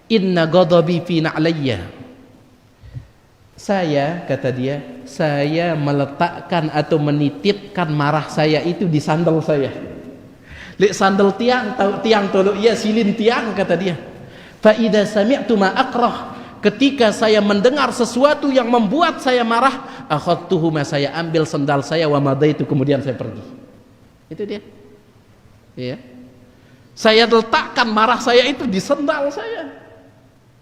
inna ghadabi fi na'layya. Saya, kata dia, saya meletakkan atau menitipkan marah saya itu di sandal saya. Lek sandal tiang tolok ya silin tiang, kata dia. Fa idza sami'tu ma akrah, ketika saya mendengar sesuatu yang membuat saya marah, akhadtuhu, saya ambil sandal saya, wa madaitu, kemudian saya pergi. Itu dia. Ya. Saya letakkan marah saya itu di sandal saya.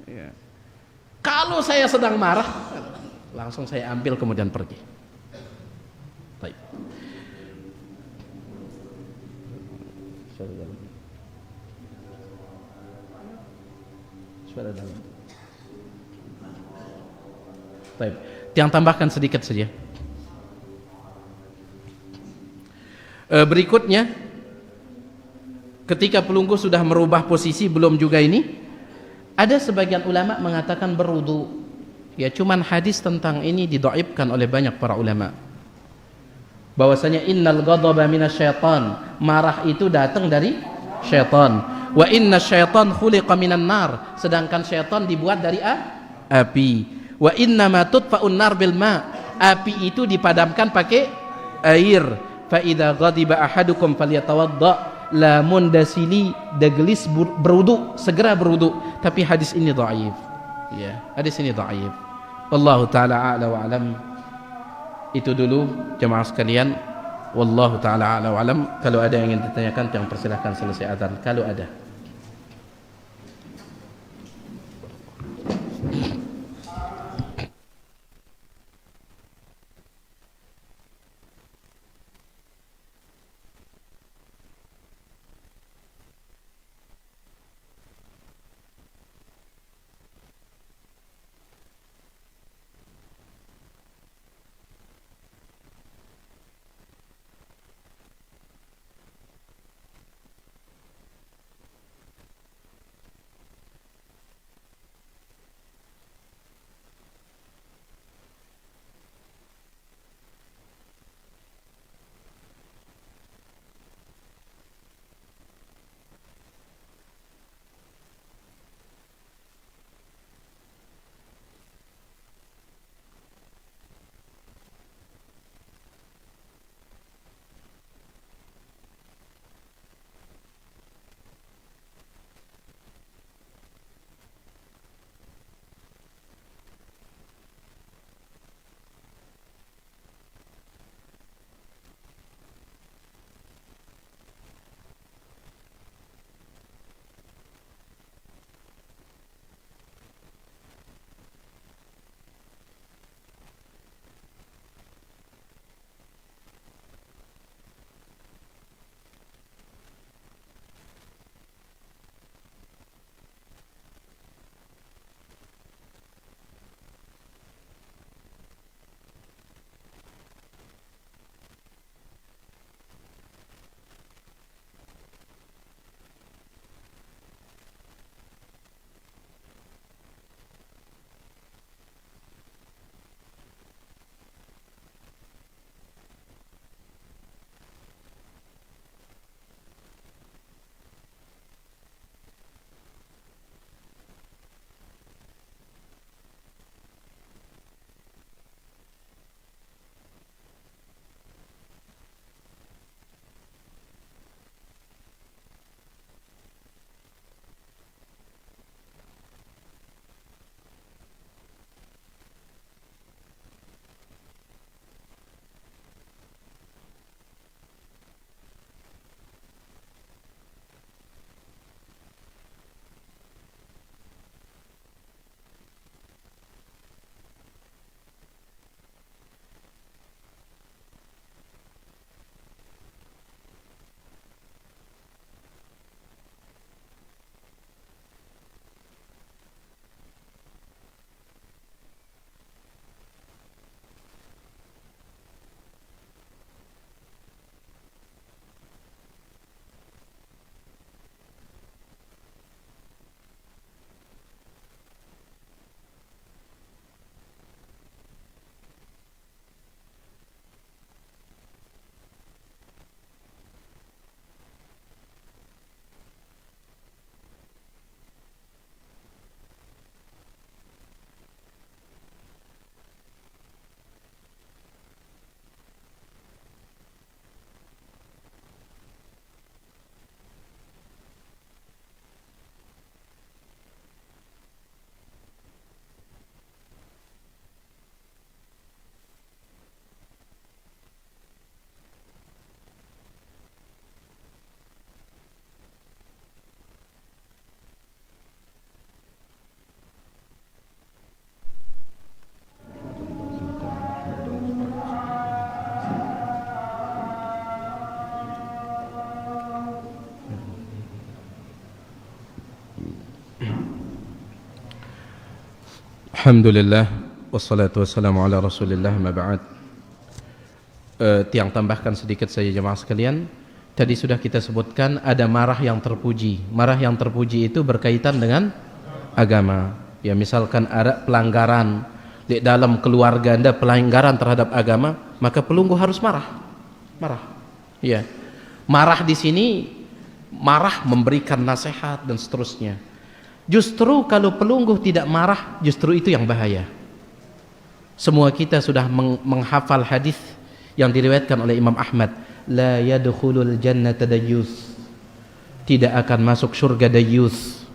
Ya. Kalau saya sedang marah, langsung saya ambil kemudian pergi. Baik. Suara dalam. Baik. Yang tambahkan sedikit saja. Berikutnya, ketika pelunggu sudah merubah posisi, belum juga ini. Ada sebagian ulama mengatakan berwudu. Ya, cuman hadis tentang ini didhaifkan oleh banyak para ulama. Bahwasanya innal ghadaba minasyaitan, marah itu datang dari syaitan. Wa inna syaitan khuliqa minan nar, sedangkan syaitan dibuat dari api. Wa inna ma tudfa'un nar bil ma, api itu dipadamkan pakai air. Fa idza ghadiba ahadukum falyatawadda, lamun dasili dagelis berwudu, segera berwudu. Tapi hadis ini dhaif. Ya, hadis ini dhaif. Wallahu taala a'la wa alam. Itu dulu jemaah sekalian. Wallahu taala a'la wa alam. Kalau ada yang ingin ditanyakan, yang persilahkan selesai adzan kalau ada. Alhamdulillah wassalatu wassalamu ala Rasulillah ma ba'd. Tiang tambahkan sedikit saja jemaah sekalian. Tadi sudah kita sebutkan ada marah yang terpuji. Marah yang terpuji itu berkaitan dengan agama. Ya, misalkan ada pelanggaran di dalam keluarga Anda, pelanggaran terhadap agama, maka pelunggu harus marah. Marah. Ya. Marah di sini marah memberikan nasihat dan seterusnya. Justru kalau pelunggu tidak marah, justru itu yang bahaya. Semua kita sudah menghafal hadis yang diriwayatkan oleh Imam Ahmad, la yadkhulul jannata dayyus, tidak akan masuk surga dayyus.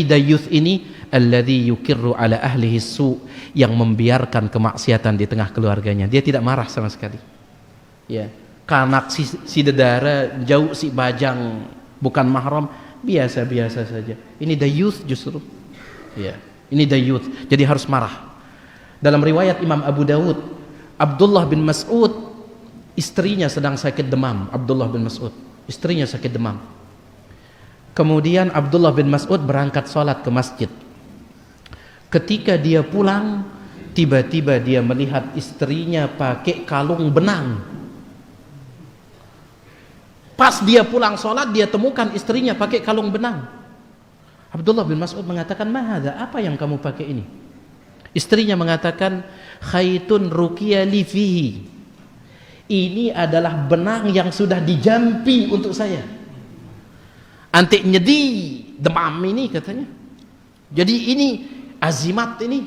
Dayyus ini alladzi yukirru ala ahlihi su, yang membiarkan kemaksiatan di tengah keluarganya. Dia tidak marah sama sekali. Ya, kanak si dedara, jauh si bajang, bukan mahram, biasa-biasa saja. Ini dayyus justru. Ya, ini dayyus. Jadi harus marah. Dalam riwayat Imam Abu Dawud, Abdullah bin Mas'ud, istrinya sedang sakit demam. Abdullah bin Mas'ud, istrinya sakit demam. Kemudian Abdullah bin Mas'ud berangkat sholat ke masjid. Ketika dia pulang, tiba-tiba dia melihat istrinya pakai kalung benang. Pas dia pulang sholat, dia temukan istrinya pakai kalung benang. Abdullah bin Mas'ud mengatakan, "Mahadha, apa yang kamu pakai ini?" Istrinya mengatakan, "Khaitun ruqiya li fihi." Ini adalah benang yang sudah dijampi untuk saya. Antik nyedi demam ini katanya. Jadi ini azimat, ini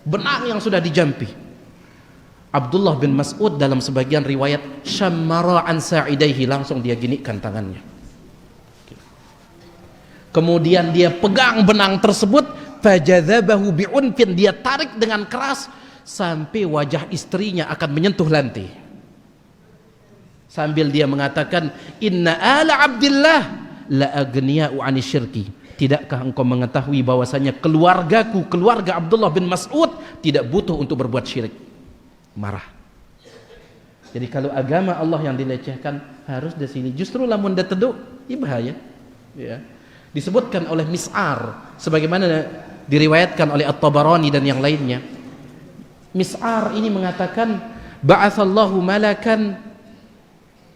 benang yang sudah dijampi. Abdullah bin Mas'ud dalam sebagian riwayat syammara an sa'idaihi, langsung dia ginikan tangannya. Kemudian dia pegang benang tersebut, fajadzabahu bi'unfin, dia tarik dengan keras sampai wajah istrinya akan menyentuh lantai. Sambil dia mengatakan, "Inna ala Abdillah la aghniya'u 'ani syirki." Tidakkah engkau mengetahui bahwasanya keluargaku, keluarga Abdullah bin Mas'ud tidak butuh untuk berbuat syirik. Marah. Jadi kalau agama Allah yang dilecehkan, harus di sini. Justru lamun dateduk, ini bahaya. Ya. Disebutkan oleh Mis'ar, sebagaimana diriwayatkan oleh At-Tabarani dan yang lainnya. Mis'ar ini mengatakan, ba'atsallahu malakan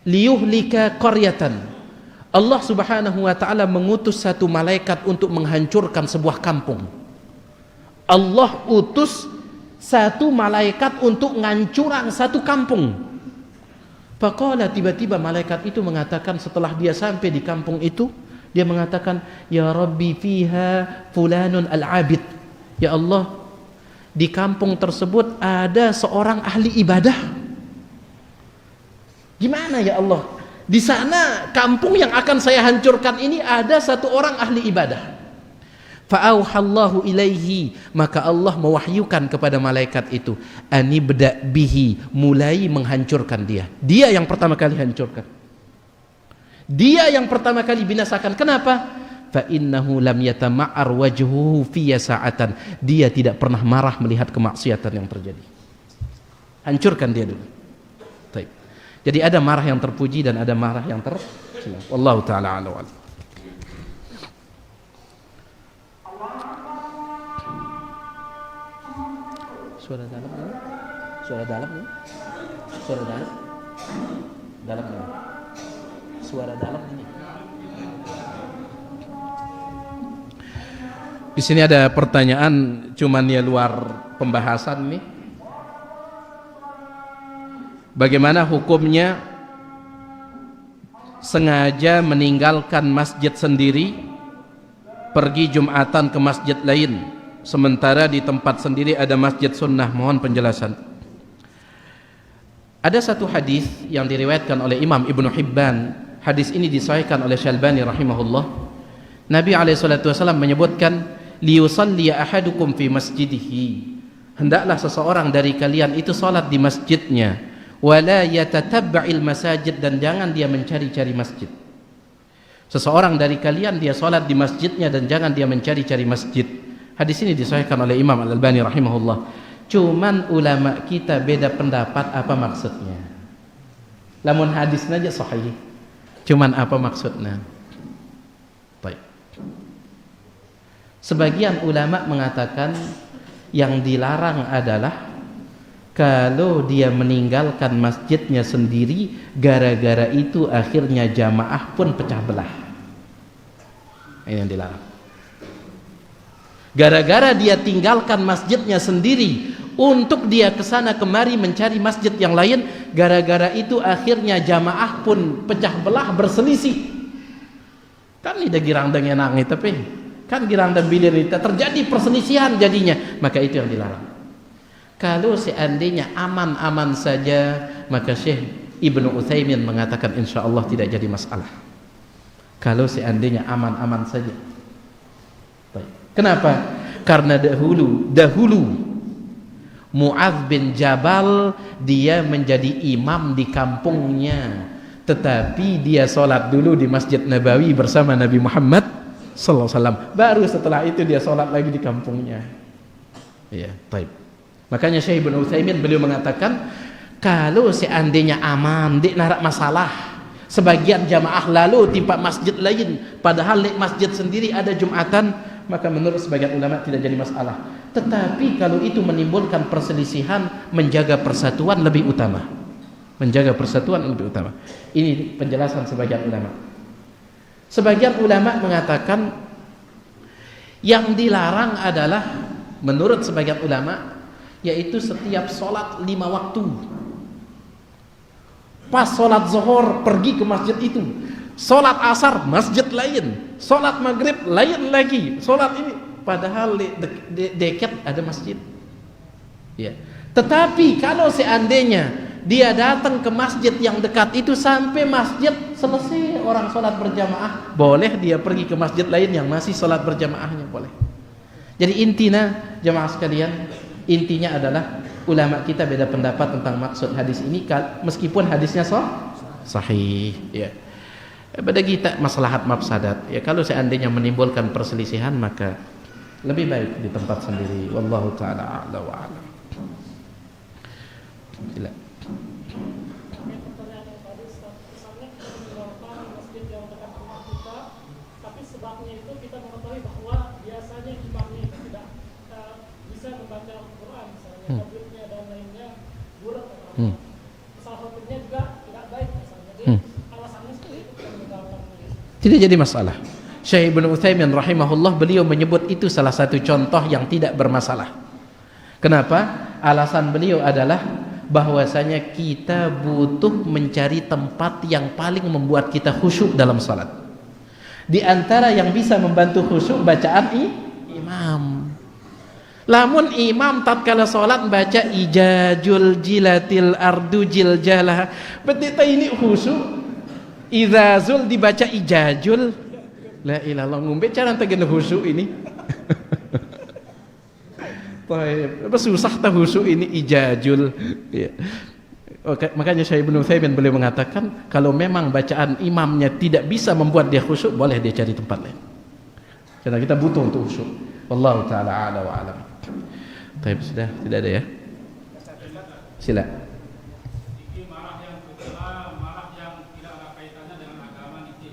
liyuhlika qaryatan. Allah Subhanahu wa taala mengutus satu malaikat untuk menghancurkan sebuah kampung. Allah utus satu malaikat untuk ngancuran satu kampung. Faqala, tiba-tiba malaikat itu mengatakan setelah dia sampai di kampung itu, dia mengatakan, "Ya Rabbi, fiha fulanun al-abid." Ya Allah, di kampung tersebut ada seorang ahli ibadah. Gimana ya Allah? Di sana kampung yang akan saya hancurkan ini ada satu orang ahli ibadah. Fa'auhallahu ilaihi, maka Allah mewahyukan kepada malaikat itu, anibda bihi, mulai menghancurkan dia. Dia yang pertama kali hancurkan. Dia yang pertama kali binasakan. Kenapa? Fa innahu lam yatama'ar wajhuhu fi sa'atan. Dia tidak pernah marah melihat kemaksiatan yang terjadi. Hancurkan dia dulu. Baik. Jadi ada marah yang terpuji dan ada marah yang tercela. Wallahu taala a'lam. Suara dalam ini? Suara dalam ini? Suara dalam? Dalam ini? Suara dalam ini? Di sini ada pertanyaan, cuman ya luar pembahasan nih. Bagaimana hukumnya sengaja meninggalkan masjid sendiri, pergi Jumatan ke masjid lain, sementara di tempat sendiri ada masjid sunnah? Mohon penjelasan. Ada satu hadis yang diriwayatkan oleh Imam Ibnu Hibban. Hadis ini disahihkan oleh Syalbani rahimahullah. Nabi SAW menyebutkan, liyusalli ahadukum fi masjidihi, hendaklah seseorang dari kalian itu salat di masjidnya, wala yatatabba'il masajid, dan jangan dia mencari-cari masjid. Seseorang dari kalian dia salat di masjidnya dan jangan dia mencari-cari masjid. Hadis ini disahihkan oleh Imam Al-Albani rahimahullah. Cuman ulama kita beda pendapat apa maksudnya. Lamun hadisnya aja sahih, cuman apa maksudnya? Baik. Sebagian ulama mengatakan yang dilarang adalah kalau dia meninggalkan masjidnya sendiri, gara-gara itu akhirnya jamaah pun pecah belah. Ini yang dilarang. Gara-gara dia tinggalkan masjidnya sendiri untuk dia kesana kemari mencari masjid yang lain, gara-gara itu akhirnya jamaah pun pecah belah, berselisih. Kan tidak girang dengan nang tapi kan girang dan bilir itu terjadi perselisihan jadinya, maka itu yang dilarang. Kalau seandainya aman-aman saja, maka Syekh Ibnu Utsaimin mengatakan insya Allah tidak jadi masalah. Kalau seandainya aman-aman saja. Baik. Kenapa? Karena dahulu Mu'adz bin Jabal dia menjadi imam di kampungnya, tetapi dia sholat dulu di Masjid Nabawi bersama Nabi Muhammad sallallahu alaihi wasallam. Baru setelah itu dia sholat lagi di kampungnya. Iya, baik. Makanya Syekh Ibnu Utsaimin beliau mengatakan kalau seandainya aman, dik narak masalah, sebagian jamaah lalu timpa masjid lain, padahal di masjid sendiri ada Jumatan, maka menurut sebagian ulama tidak jadi masalah. Tetapi kalau itu menimbulkan perselisihan, menjaga persatuan lebih utama. Menjaga persatuan lebih utama. Ini penjelasan sebagian ulama. Sebagian ulama mengatakan yang dilarang adalah menurut sebagian ulama yaitu setiap sholat 5 waktu. Pas sholat zuhur pergi ke masjid itu, sholat asar masjid lain, sholat maghrib lain lagi, sholat ini padahal di dekat ada masjid. Ya. Tetapi kalau seandainya dia datang ke masjid yang dekat itu sampai masjid selesai orang sholat berjamaah, boleh dia pergi ke masjid lain yang masih sholat berjamaahnya, boleh. Jadi intinya jamaah sekalian, intinya adalah ulama kita beda pendapat tentang maksud hadis ini, meskipun hadisnya sahih. Ya. Pada kita maslahat mafsadat. Ya, kalau seandainya menimbulkan perselisihan maka lebih baik di tempat sendiri. Wallahu taala a'la wa a'lam. Sila. Tidak jadi masalah. Syekh Ibnu Utsaimin rahimahullah beliau menyebut itu salah satu contoh yang tidak bermasalah. Kenapa? Alasan beliau adalah bahwasanya kita butuh mencari tempat yang paling membuat kita khusyuk dalam salat. Di antara yang bisa membantu khusyuk bacaan imam. Lamun imam tatkala salat baca ijajul jilatil ardu jiljalah, betita ini khusyuk. Izazul dibaca ijajul, la ilallah, ngombe cara tegen khusyuk ini. Apa susah tah khusyuk ini ijajul. Ya. Oke, makanya Syekh Ibnu Utsaimin beliau mengatakan kalau memang bacaan imamnya tidak bisa membuat dia khusyuk, boleh dia cari tempat lain. Karena kita butuh untuk khusyuk. Wallahu taala a'la wa a'lam. Baik, sudah tidak ada ya? Sila.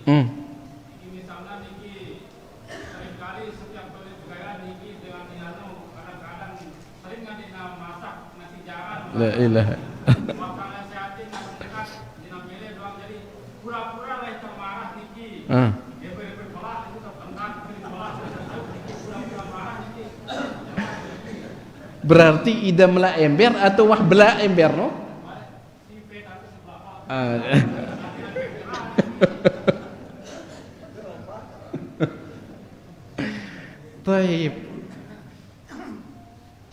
Misalnya niki seringkali setiap kali bergaya niki dengan dinano kadang-kadang sering nggak masak nasi jaran. La ilaha. Makanan sehatin nasi dekat dina mele doang jadi pura-pura lah marah niki. Dia berpelah itu tertengah berpelah pura-pura marah niki. Berarti ida mela ember atau wah bela ember no? Si peta itu sebelah. Taib.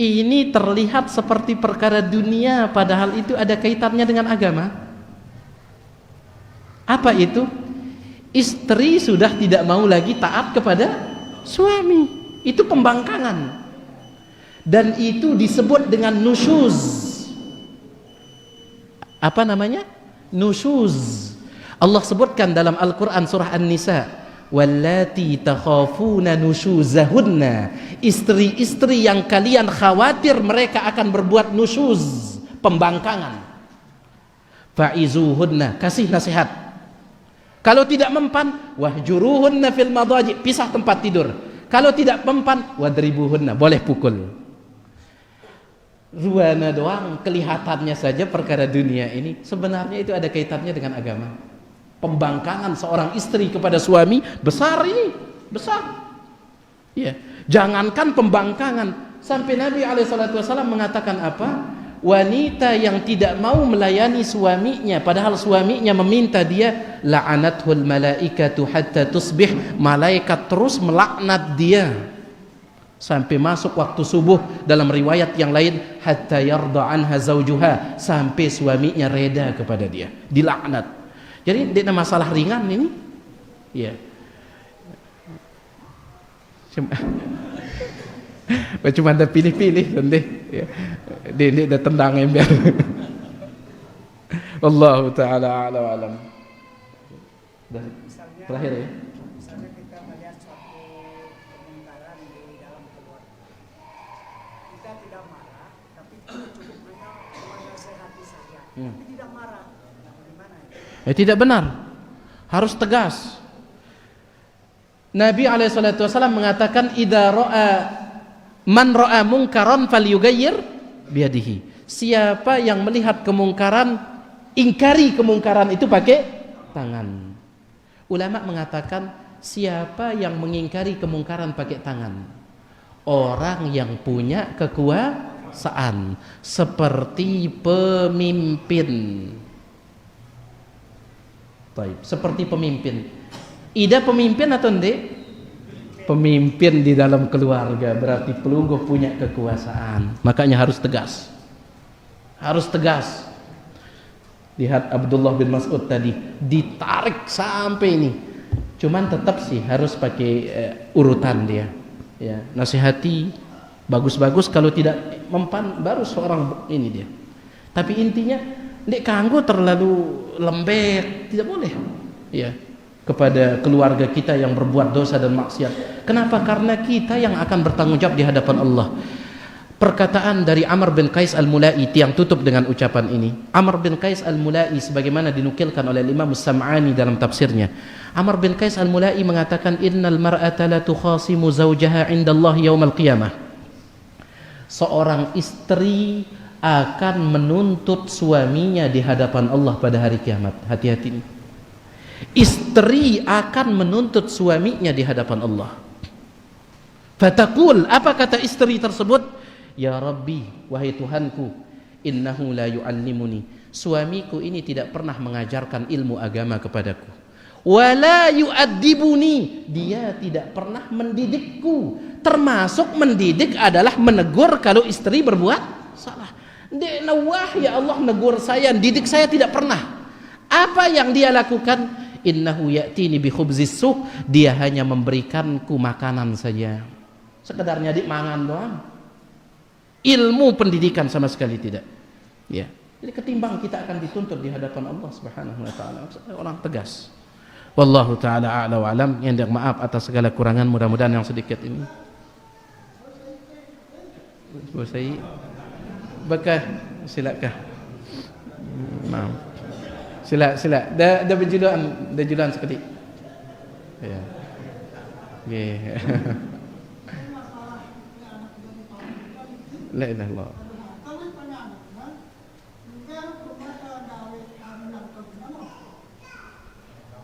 Ini terlihat seperti perkara dunia, padahal itu ada kaitannya dengan agama. Apa itu? Istri sudah tidak mau lagi taat kepada suami. Itu pembangkangan. Dan itu disebut dengan nusyuz. Apa namanya? Nusyuz. Allah sebutkan dalam Al-Quran surah An-Nisa, wallati takhafuna nusyuzahunna, istri-istri yang kalian khawatir mereka akan berbuat nusyuz, pembangkangan, fa'izuhunna, kasih nasihat. Kalau tidak mempan, wahjuruhunna fil madaji, pisah tempat tidur. Kalau tidak mempan, wadribuhunna, boleh pukul. Ruana doang, kelihatannya saja perkara dunia ini, sebenarnya itu ada kaitannya dengan agama. Pembangkangan seorang istri kepada suami besar ini, besar. Ya, jangankan pembangkangan, sampai Nabi SAW mengatakan apa? Wanita yang tidak mau melayani suaminya padahal suaminya meminta dia, la'anathul malaikatu hatta tusbih, malaikat terus melaknat dia sampai masuk waktu subuh. Dalam riwayat yang lain, hatta yarda anha zaujuha, sampai suaminya reda kepada dia, dilaknat. Jadi tidak masalah ringan ini. Ya. Cuma ada pilih-pilih nanti. Ya. Dia dah tendang ember. Wallahu taala a'lam wa alam. Terakhir ya. Misalnya kita melihat suatu kemungkaran di dalam keluarga, kita tidak marah, tapi kita cukup hanya menasehati saja, tapi tidak marah. Bagaimana ya? Tidak benar, harus tegas. Nabi SAW mengatakan, idza ra'a man ra'a munkaran falyughayyir biyadihi. Siapa yang melihat kemungkaran, ingkari kemungkaran itu pakai tangan. Ulama mengatakan, siapa yang mengingkari kemungkaran pakai tangan? Orang yang punya kekuasaan, seperti pemimpin. Baik, seperti pemimpin. Ida pemimpin atau enggak? Pemimpin di dalam keluarga, berarti pelungguh punya kekuasaan. Makanya harus tegas. Harus tegas. Lihat Abdullah bin Mas'ud tadi, ditarik sampai ini. Cuman tetap sih harus pakai urutan dia. Ya, nasihati bagus-bagus, kalau tidak mempan baru seorang ini dia. Tapi intinya ndek kanggo terlalu lembek, tidak boleh. Ya, kepada keluarga kita yang berbuat dosa dan maksiat. Kenapa? Karena kita yang akan bertanggung jawab di hadapan Allah. Perkataan dari Amr bin Qais al-Mulai yang tutup dengan ucapan ini. Amr bin Qais al-Mulai sebagaimana dinukilkan oleh Imam As-Sam'ani dalam tafsirnya. Amr bin Qais al-Mulai mengatakan, innal mar'ata la tukhasimu zawjaha 'inda Allah yaumal qiyamah. Seorang istri akan menuntut suaminya di hadapan Allah pada hari kiamat. Hati-hati ini. Istri akan menuntut suaminya di hadapan Allah. Fataqul, apa kata istri tersebut? Ya Rabbi, wahai Tuhanku, innahu la yu'allimuni. Suamiku ini tidak pernah mengajarkan ilmu agama kepadaku. Wala yu'addibuni, dia tidak pernah mendidikku. Termasuk mendidik adalah menegur kalau istri berbuat salah. Ndek nawah, ya Allah negur saya, didik saya tidak pernah. Apa yang dia lakukan? Innahu ya'tini bi khubzis suq, dia hanya memberikanku makanan saja. Sekedar nyadik mangan doang. Ilmu pendidikan sama sekali tidak. Ya. Jadi ketimbang kita akan dituntut di hadapan Allah Subhanahu wa taala, orang tegas. Wallahu taala a'la wa alam. Yang maaf atas segala kurangan, mudah-mudahan yang sedikit ini. Selesai. Bakah silakan. Maaf. Sila. Dah berjuluan sekali. Ya. Yeah. La ilaha illallah.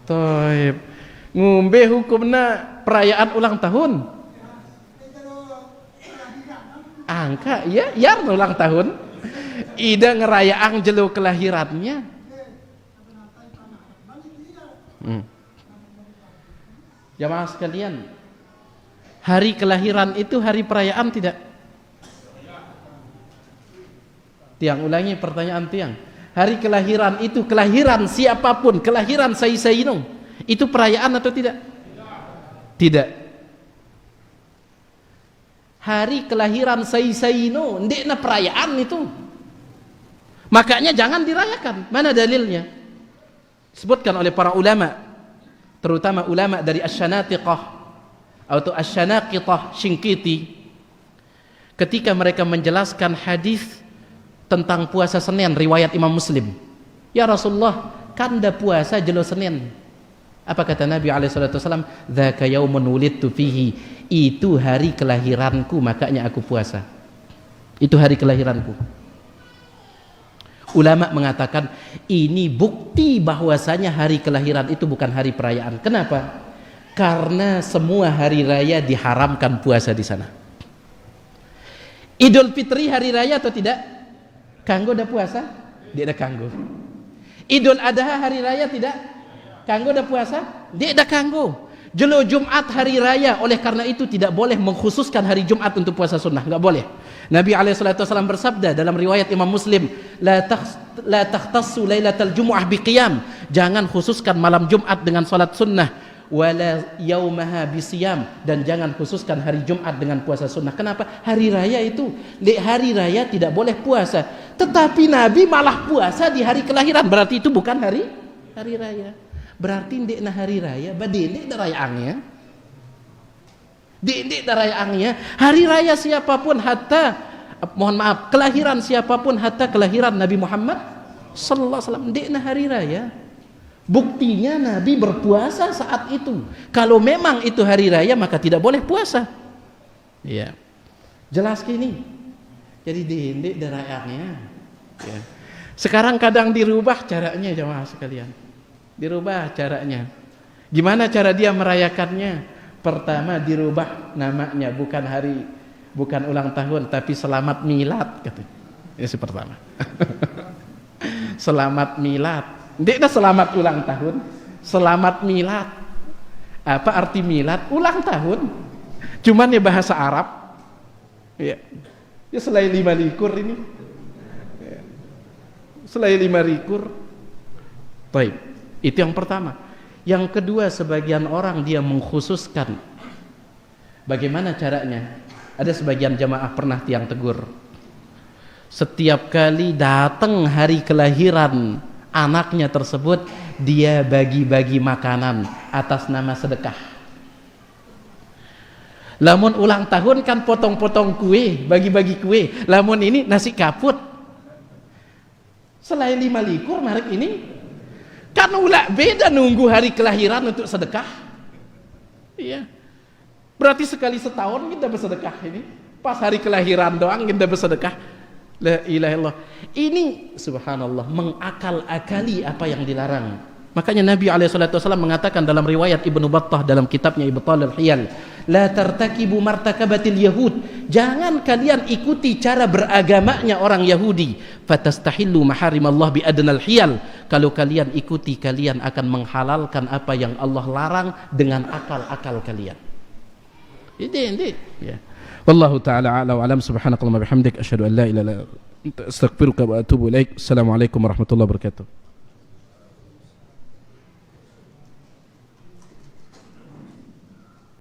Taib. Ngombe hukumna perayaan ulang tahun. Angka ya ulang tahun. Ida ngerayaan jelo kelahirannya. Jamaah sekalian, hari kelahiran itu hari perayaan tidak? Tiang ulangi pertanyaan tiang. Hari kelahiran itu kelahiran siapapun, kelahiran Sayyidina, itu perayaan atau tidak? Tidak. Hari kelahiran Sayyidina ndekna perayaan itu. Makanya jangan dirayakan. Mana dalilnya? Disebutkan oleh para ulama, terutama ulama dari Asy-Syanatiqah atau Asy-Syanaqithah Syinqiti, ketika mereka menjelaskan hadis tentang puasa Senin riwayat Imam Muslim. Ya Rasulullah, kanda puasa jelo Senin. Apa kata Nabi SAW? Dzaka yaumun wulidtu fihi. Itu hari kelahiranku, makanya aku puasa. Itu hari kelahiranku. Ulama mengatakan ini bukti bahwasanya hari kelahiran itu bukan hari perayaan. Kenapa? Karena semua hari raya diharamkan puasa di sana. Idul Fitri hari raya atau tidak? Kanggo udah puasa? Dia udah kanggo. Idul Adha hari raya tidak? Kanggo udah puasa? Dia udah kanggo. Jelo Jumat hari raya, oleh karena itu tidak boleh mengkhususkan hari Jumat untuk puasa sunnah, nggak boleh. Nabi SAW bersabda dalam riwayat Imam Muslim, la takhtassu lailatal jumu'ah biqiyam. Jangan khususkan malam Jumat dengan salat sunnah, wala yaumaha bisiyam, dan jangan khususkan hari Jumat dengan puasa sunnah. Kenapa? Hari raya itu, di hari raya tidak boleh puasa. Tetapi Nabi malah puasa di hari kelahiran, berarti itu bukan hari raya. Berarti ndekna hari raya, badendek darayaangnya. Dendek darayaangnya. Hari raya siapapun hatta, mohon maaf, kelahiran siapapun hatta kelahiran Nabi Muhammad sallallahu alaihi wasallam, ndekna hari raya. Buktinya Nabi berpuasa saat itu. Kalau memang itu hari raya maka tidak boleh puasa. Iya. Jelas gini. Jadi dendek darayaangnya. Ya. Sekarang kadang dirubah caranya jemaah sekalian. Dirubah caranya. Gimana cara dia merayakannya? Pertama dirubah namanya, bukan ulang tahun tapi selamat milad katanya. Itu pertama. Selamat milad. Tidak selamat ulang tahun, selamat milad. Apa arti milad? Ulang tahun. Cuman ya bahasa Arab. Ya. Ya selain 5 likur ini. Ya. Selain 5 likur. Baik. Itu yang pertama. Yang kedua, sebagian orang dia mengkhususkan. Bagaimana caranya? Ada sebagian jamaah pernah tiang tegur. Setiap kali datang hari kelahiran anaknya tersebut, dia bagi-bagi makanan atas nama sedekah. Lamun ulang tahun kan potong-potong kue, bagi-bagi kue. Lamun ini nasi kaput. Selain 5 likur marik ini, kan ulah beda nunggu hari kelahiran untuk sedekah. Iya. Berarti sekali setahun kita bersedekah ini. Pas hari kelahiran doang kita bersedekah. La ilaha illallah. Ini subhanallah mengakal-akali apa yang dilarang. Makanya Nabi SAW mengatakan dalam riwayat Ibnu Battah dalam kitabnya Ibtalul Hiyal, la tartakibu martakabatil yahud. Jangan kalian ikuti cara beragamanya orang Yahudi. Fatastahillu maharimallah bi adnal hiyal. Kalau kalian ikuti, kalian akan menghalalkan apa yang Allah larang dengan akal-akal kalian. Ini ya. Wallahu taala a'la wa alam. Subhanakallahumma bihamdik asyhadu an la ilaha illa anta astaghfiruka wa atubu ilaik. Assalamualaikum warahmatullahi wabarakatuh.